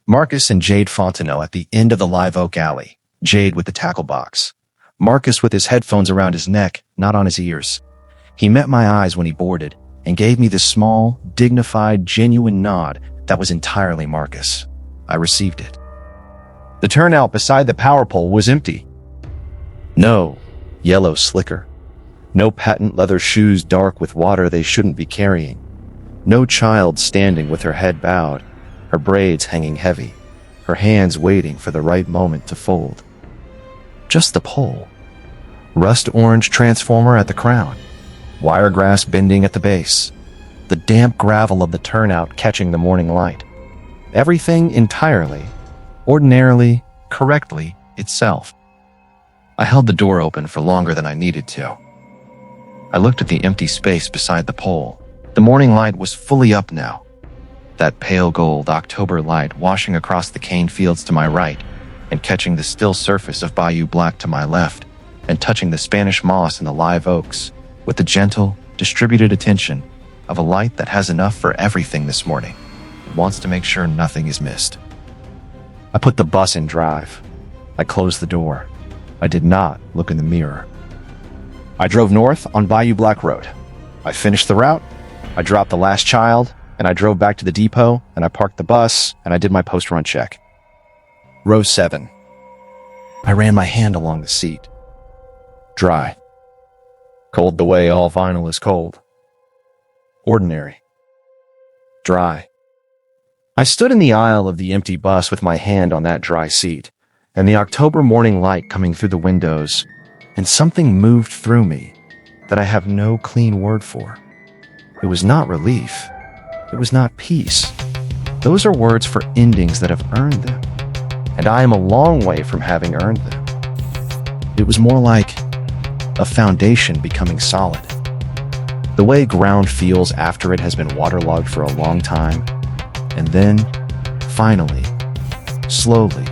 Marcus and Jade Fontenot at the end of the Live Oak Alley, Jade with the tackle box. Marcus with his headphones around his neck, not on his ears. He met my eyes when he boarded and gave me this small, dignified, genuine nod that was entirely Marcus. I received it. The turnout beside the power pole was empty. No yellow slicker. No patent leather shoes dark with water they shouldn't be carrying. No child standing with her head bowed, her braids hanging heavy, her hands waiting for the right moment to fold. Just the pole. Rust orange transformer at the crown. Wiregrass bending at the base. The damp gravel of the turnout catching the morning light. Everything entirely, ordinarily, correctly itself. I held the door open for longer than I needed to. I looked at the empty space beside the pole. The morning light was fully up now. That pale gold October light washing across the cane fields to my right and catching the still surface of Bayou Black to my left and touching the Spanish moss and the live oaks with the gentle, distributed attention of a light that has enough for everything this morning. It wants to make sure nothing is missed. I put the bus in drive. I closed the door. I did not look in the mirror. I drove north on Bayou Black Road. I finished the route. I dropped the last child, and I drove back to the depot, and I parked the bus, and I did my post-run check. Row 7. I ran my hand along the seat. Dry. Cold the way all vinyl is cold. Ordinary. Dry. I stood in the aisle of the empty bus with my hand on that dry seat, and the October morning light coming through the windows, and something moved through me that I have no clean word for. It was not relief. It was not peace. Those are words for endings that have earned them, and I am a long way from having earned them. It was more like a foundation becoming solid. The way ground feels after it has been waterlogged for a long time, and then, finally, slowly,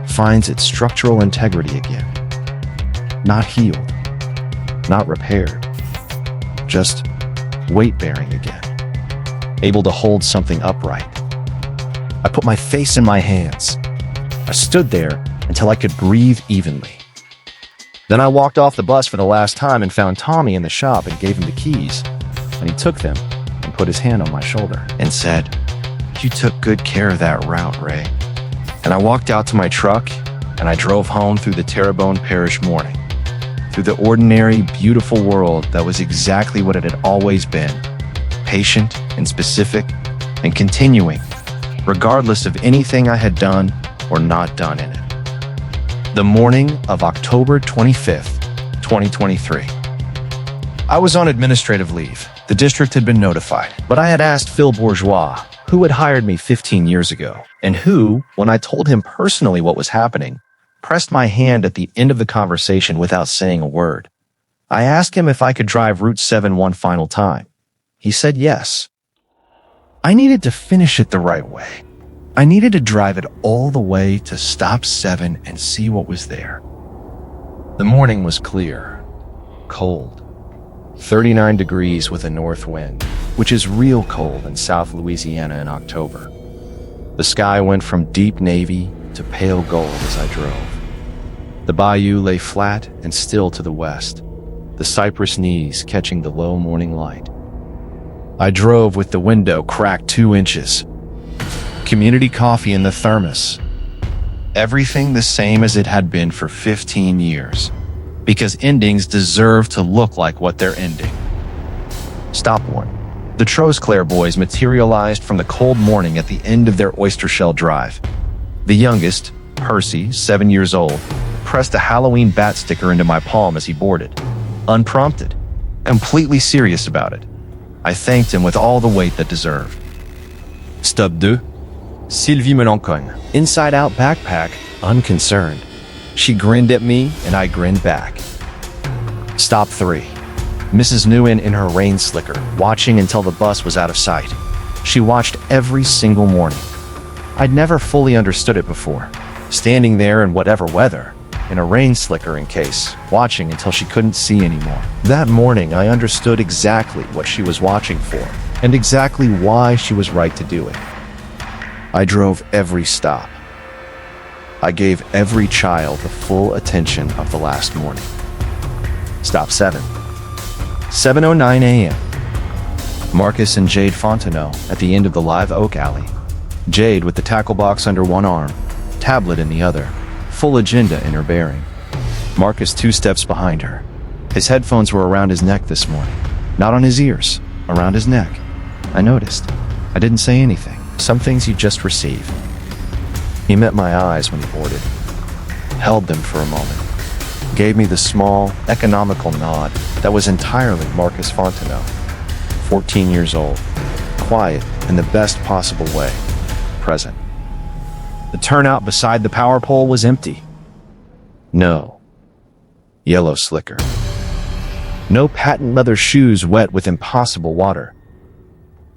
finds its structural integrity again. Not healed, not repaired, just weight-bearing again, able to hold something upright. I put my face in my hands. I stood there until I could breathe evenly. Then I walked off the bus for the last time and found Tommy in the shop and gave him the keys, and he took them and put his hand on my shoulder and said, "You took good care of that route, Ray." And I walked out to my truck and I drove home through the Terrebonne Parish morning, through the ordinary, beautiful world that was exactly what it had always been, patient and specific and continuing, regardless of anything I had done or not done in it. The morning of October 25th, 2023. I was on administrative leave. The district had been notified, but I had asked Phil Bourgeois, who had hired me 15 years ago, and who, when I told him personally what was happening, pressed my hand at the end of the conversation without saying a word. I asked him if I could drive Route 7 one final time. He said yes. I needed to finish it the right way. I needed to drive it all the way to Stop 7 and see what was there. The morning was clear, cold, 39 degrees with a north wind, which is real cold in South Louisiana in October. The sky went from deep navy to pale gold as I drove. The bayou lay flat and still to the west, the cypress knees catching the low morning light. I drove with the window cracked 2 inches. Community coffee in the thermos. Everything the same as it had been for 15 years. Because endings deserve to look like what they're ending. Stop 1. The Trosclair boys materialized from the cold morning at the end of their oyster shell drive. The youngest, Percy, 7 years old, pressed a Halloween bat sticker into my palm as he boarded. Unprompted. Completely serious about it. I thanked him with all the weight that deserved. Stop 2. Sylvie Melancogne, inside-out backpack, unconcerned. She grinned at me, and I grinned back. Stop 3. Mrs. Nguyen in her rain slicker, watching until the bus was out of sight. She watched every single morning. I'd never fully understood it before. Standing there in whatever weather, in a rain slicker in case, watching until she couldn't see anymore. That morning, I understood exactly what she was watching for, and exactly why she was right to do it. I drove every stop. I gave every child the full attention of the last morning. Stop 7. 7:09 a.m. Marcus and Jade Fontenot at the end of the Live Oak Alley. Jade with the tackle box under one arm, tablet in the other, full agenda in her bearing. Marcus 2 steps behind her. His headphones were around his neck this morning. Not on his ears, around his neck. I noticed. I didn't say anything. Some things you just receive. He met my eyes when he boarded, held them for a moment, gave me the small, economical nod that was entirely Marcus Fontenot, 14 years old, quiet in the best possible way, present. The turnout beside the power pole was empty. No yellow slicker. No patent leather shoes wet with impossible water.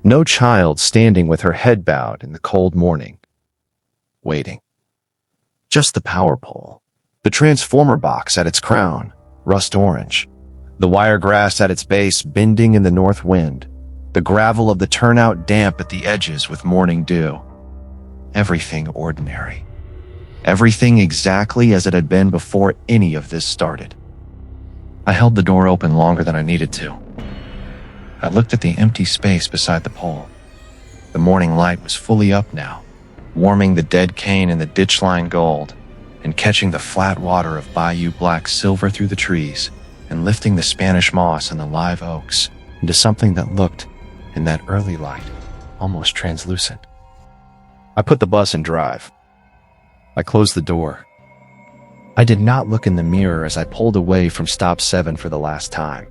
No child standing with her head bowed in the cold morning. Waiting. Just the power pole. The transformer box at its crown, rust orange. The wiregrass at its base bending in the north wind. The gravel of the turnout damp at the edges with morning dew. Everything ordinary. Everything exactly as it had been before any of this started. I held the door open longer than I needed to. I looked at the empty space beside the pole. The morning light was fully up now, warming the dead cane and the ditch-line gold, and catching the flat water of bayou black silver through the trees, and lifting the Spanish moss and the live oaks into something that looked, in that early light, almost translucent. I put the bus in drive. I closed the door. I did not look in the mirror as I pulled away from Stop 7 for the last time.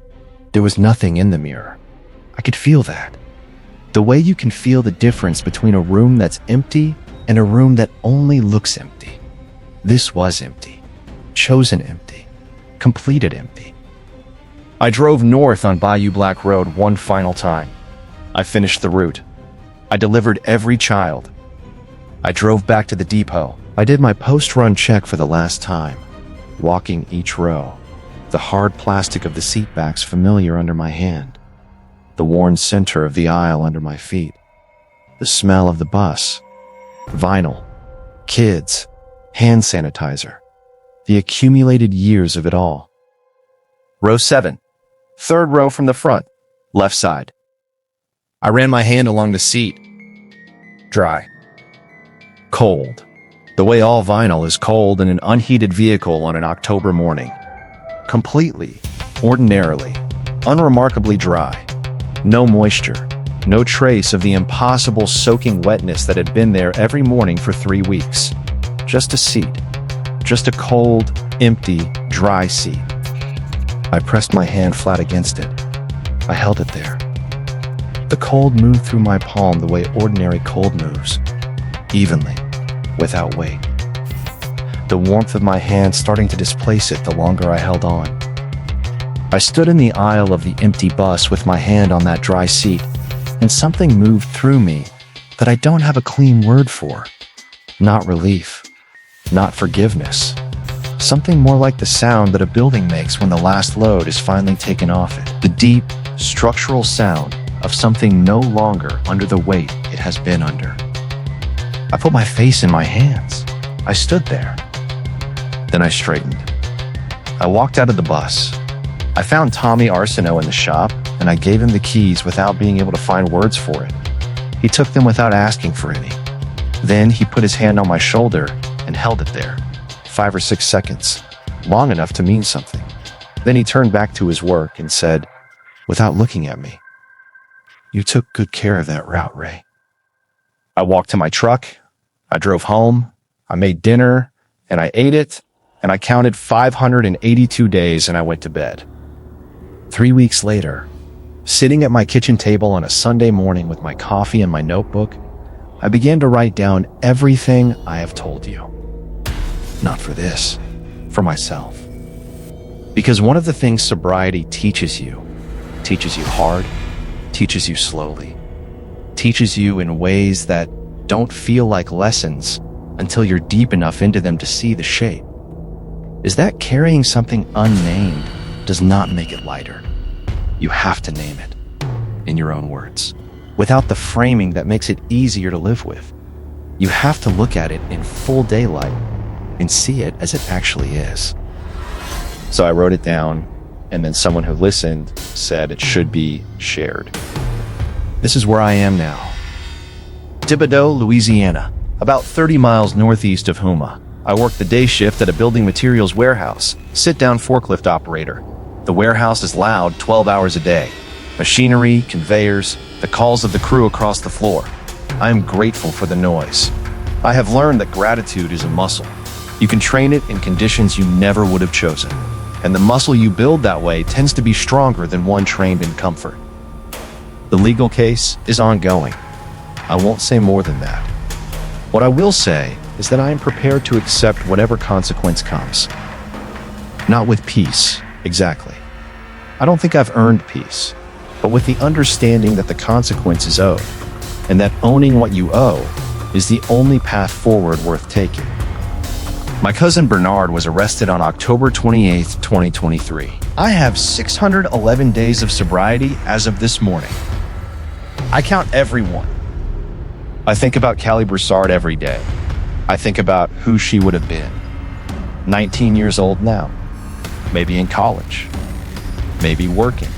There was nothing in the mirror. I could feel that. The way you can feel the difference between a room that's empty and a room that only looks empty. This was empty. Chosen empty. Completed empty. I drove north on Bayou Black Road one final time. I finished the route. I delivered every child. I drove back to the depot. I did my post-run check for the last time, walking each row, the hard plastic of the seat backs familiar under my hand, the worn center of the aisle under my feet, the smell of the bus, vinyl, kids, hand sanitizer, the accumulated years of it all. Row 7, third row from the front, left side. I ran my hand along the seat. Dry. Cold. The way all vinyl is cold in an unheated vehicle on an October morning. Completely, ordinarily, unremarkably dry. No moisture, no trace of the impossible soaking wetness that had been there every morning for 3 weeks. Just a seat,
Just a cold, empty, dry seat. I pressed my hand flat against it. I held it there. The cold moved through my palm the way ordinary cold moves, evenly, without weight. The warmth of my hand starting to displace it the longer I held on. I stood in the aisle of the empty bus with my hand on that dry seat, and something moved through me that I don't have a clean word for. Not relief, not forgiveness. Something more like the sound that a building makes when the last load is finally taken off it. The deep, structural sound of something no longer under the weight it has been under. I put my face in my hands. I stood there. Then I straightened. I walked out of the bus. I found Tommy Arsenault in the shop, and I gave him the keys without being able to find words for it. He took them without asking for any. Then he put his hand on my shoulder and held it there, 5 or 6 seconds, long enough to mean something. Then he turned back to his work and said, without looking at me, "You took good care of that route, Ray." I walked to my truck, I drove home, I made dinner, and I ate it, and I counted 582 days, and I went to bed. 3 weeks later, sitting at my kitchen table on a Sunday morning with my coffee and my notebook, I began to write down everything I have told you. Not for this, for myself. Because one of the things sobriety teaches you hard, teaches you slowly, teaches you in ways that don't feel like lessons until you're deep enough into them to see the shape, is that carrying something unnamed does not make it lighter. You have to name it, in your own words, without the framing that makes it easier to live with. You have to look at it in full daylight and see it as it actually is. So I wrote it down, and then someone who listened said it should be shared. This is where I am now. Thibodaux, Louisiana, about 30 miles northeast of Houma. I work the day shift at a building materials warehouse, sit-down forklift operator. The warehouse is loud 12 hours a day. Machinery, conveyors, the calls of the crew across the floor. I am grateful for the noise. I have learned that gratitude is a muscle. You can train it in conditions you never would have chosen. And the muscle you build that way tends to be stronger than one trained in comfort. The legal case is ongoing. I won't say more than that. What I will say is that I am prepared to accept whatever consequence comes. Not with peace, exactly. I don't think I've earned peace, but with the understanding that the consequence is owed, and that owning what you owe is the only path forward worth taking. My cousin Bernard was arrested on October 28th, 2023. I have 611 days of sobriety as of this morning. I count every one. I think about Callie Broussard every day. I think about who she would have been. 19 years old now. Maybe in college. Maybe working.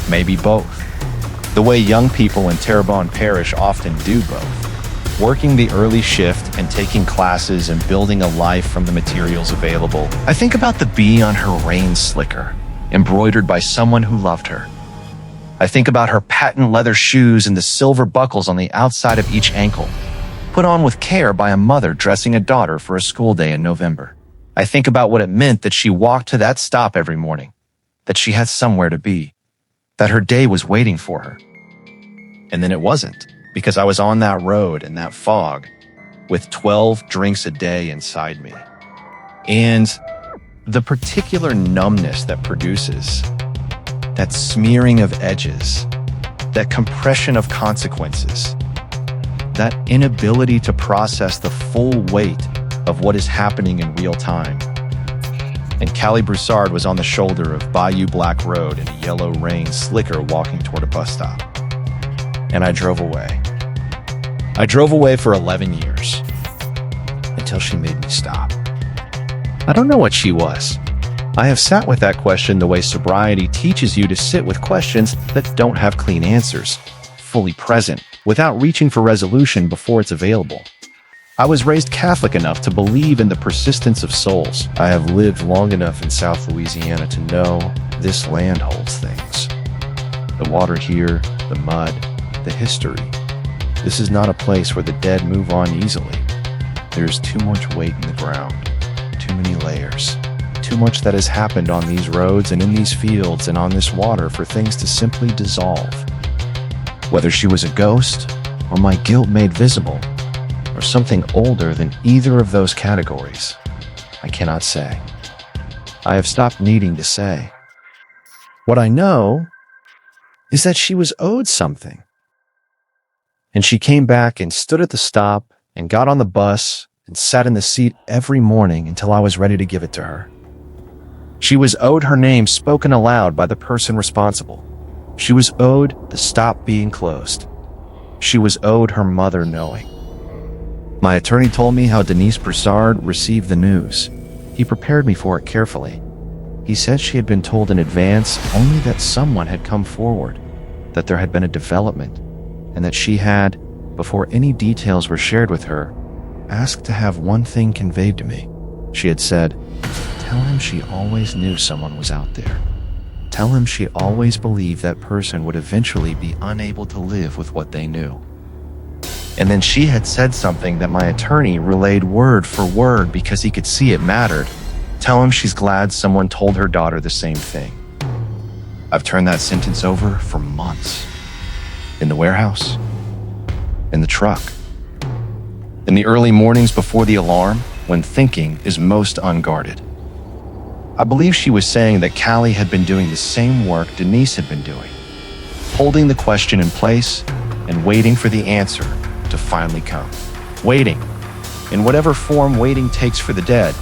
Maybe both. The way young people in Terrebonne Parish often do both. Working the early shift and taking classes and building a life from the materials available. I think about the bee on her rain slicker, embroidered by someone who loved her. I think about her patent leather shoes and the silver buckles on the outside of each ankle, put on with care by a mother dressing a daughter for a school day in November. I think about what it meant that she walked to that stop every morning, that she had somewhere to be, that her day was waiting for her. And then it wasn't, because I was on that road in that fog with 12 drinks a day inside me. And the particular numbness that produces, that smearing of edges, that compression of consequences, that inability to process the full weight of what is happening in real time. And Callie Broussard was on the shoulder of Bayou Black Road in a yellow rain slicker walking toward a bus stop. And I drove away. I drove away for 11 years, until she made me stop. I don't know what she was. I have sat with that question the way sobriety teaches you to sit with questions that don't have clean answers, fully present, without reaching for resolution before it's available. I was raised Catholic enough to believe in the persistence of souls. I have lived long enough in South Louisiana to know this land holds things. The water here, the mud, the history. This is not a place where the dead move on easily. There is too much weight in the ground, too many layers. Too much that has happened on these roads and in these fields and on this water for things to simply dissolve. Whether she was a ghost, or my guilt made visible, or something older than either of those categories, I cannot say. I have stopped needing to say. What I know is that she was owed something. And she came back and stood at the stop and got on the bus and sat in the seat every morning until I was ready to give it to her. She was owed her name spoken aloud by the person responsible. She was owed the stop being closed. She was owed her mother knowing. My attorney told me how Denise Broussard received the news. He prepared me for it carefully. He said she had been told in advance only that someone had come forward, that there had been a development, and that she had, before any details were shared with her, asked to have one thing conveyed to me. She had said, "Tell him she always knew someone was out there. Tell him she always believed that person would eventually be unable to live with what they knew." And then she had said something that my attorney relayed word for word because he could see it mattered. Tell him she's glad someone told her daughter the same thing. I've turned that sentence over for months. In the warehouse. In the truck. In the early mornings before the alarm, when thinking is most unguarded. I believe she was saying that Callie had been doing the same work Denise had been doing, holding the question in place and waiting for the answer to finally come. Waiting, in whatever form waiting takes for the dead,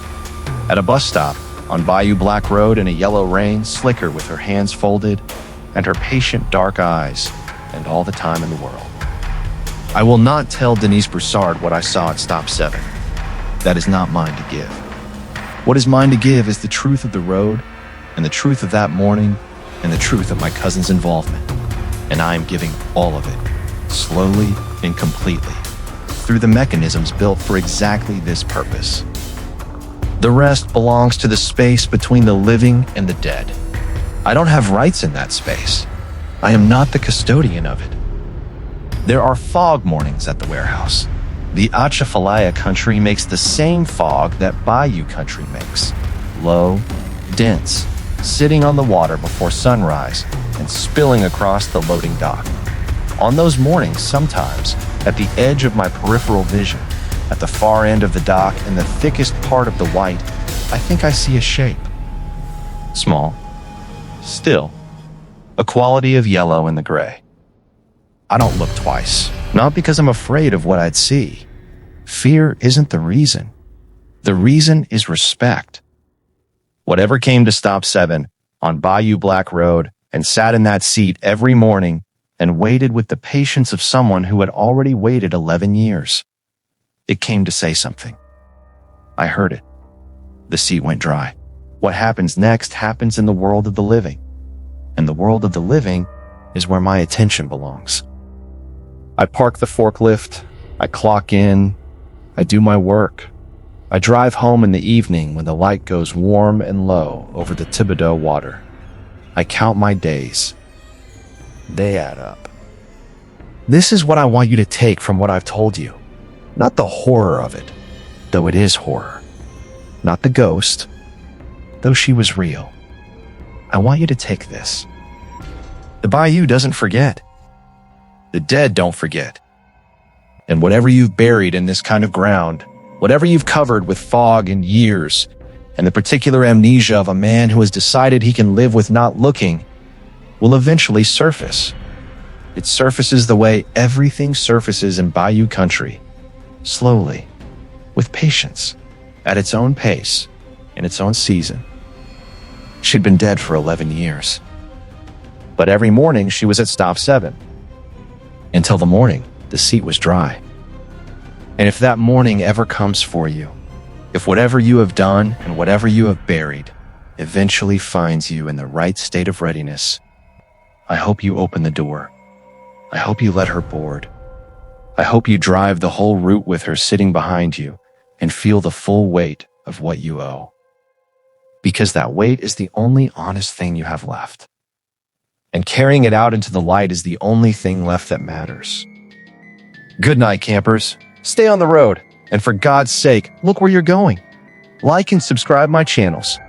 at a bus stop on Bayou Black Road in a yellow rain, slicker with her hands folded and her patient dark eyes, and all the time in the world. I will not tell Denise Broussard what I saw at Stop 7. That is not mine to give. What is mine to give is the truth of the road, and the truth of that morning, and the truth of my cousin's involvement. And I am giving all of it, slowly and completely, through the mechanisms built for exactly this purpose. The rest belongs to the space between the living and the dead. I don't have rights in that space. I am not the custodian of it. There are fog mornings at the warehouse. The Atchafalaya country makes the same fog that Bayou country makes. Low, dense, sitting on the water before sunrise and spilling across the loading dock. On those mornings, sometimes, at the edge of my peripheral vision, at the far end of the dock in the thickest part of the white, I think I see a shape. Small, still, a quality of yellow in the gray. I don't look twice, not because I'm afraid of what I'd see. Fear isn't the reason. The reason is respect. Whatever came to Stop 7 on Bayou Black Road and sat in that seat every morning and waited with the patience of someone who had already waited 11 years. It came to say something. I heard it. The seat went dry. What happens next happens in the world of the living. And the world of the living is where my attention belongs. I park the forklift. I clock in. I do my work. I drive home in the evening when the light goes warm and low over the Thibodaux water. I count my days. They add up. This is what I want you to take from what I've told you. Not the horror of it, though it is horror. Not the ghost, though she was real. I want you to take this. The Bayou doesn't forget. The dead don't forget. And whatever you've buried in this kind of ground, whatever you've covered with fog and years, and the particular amnesia of a man who has decided he can live with not looking, will eventually surface. It surfaces the way everything surfaces in Bayou country, slowly, with patience, at its own pace, in its own season. She'd been dead for 11 years. But every morning she was at Stop 7. Until the morning, the seat was dry. And if that morning ever comes for you, if whatever you have done and whatever you have buried eventually finds you in the right state of readiness, I hope you open the door. I hope you let her board. I hope you drive the whole route with her sitting behind you and feel the full weight of what you owe. Because that weight is the only honest thing you have left. And carrying it out into the light is the only thing left that matters. Good night, campers. Stay on the road. And for God's sake, look where you're going.
like and subscribe my channels.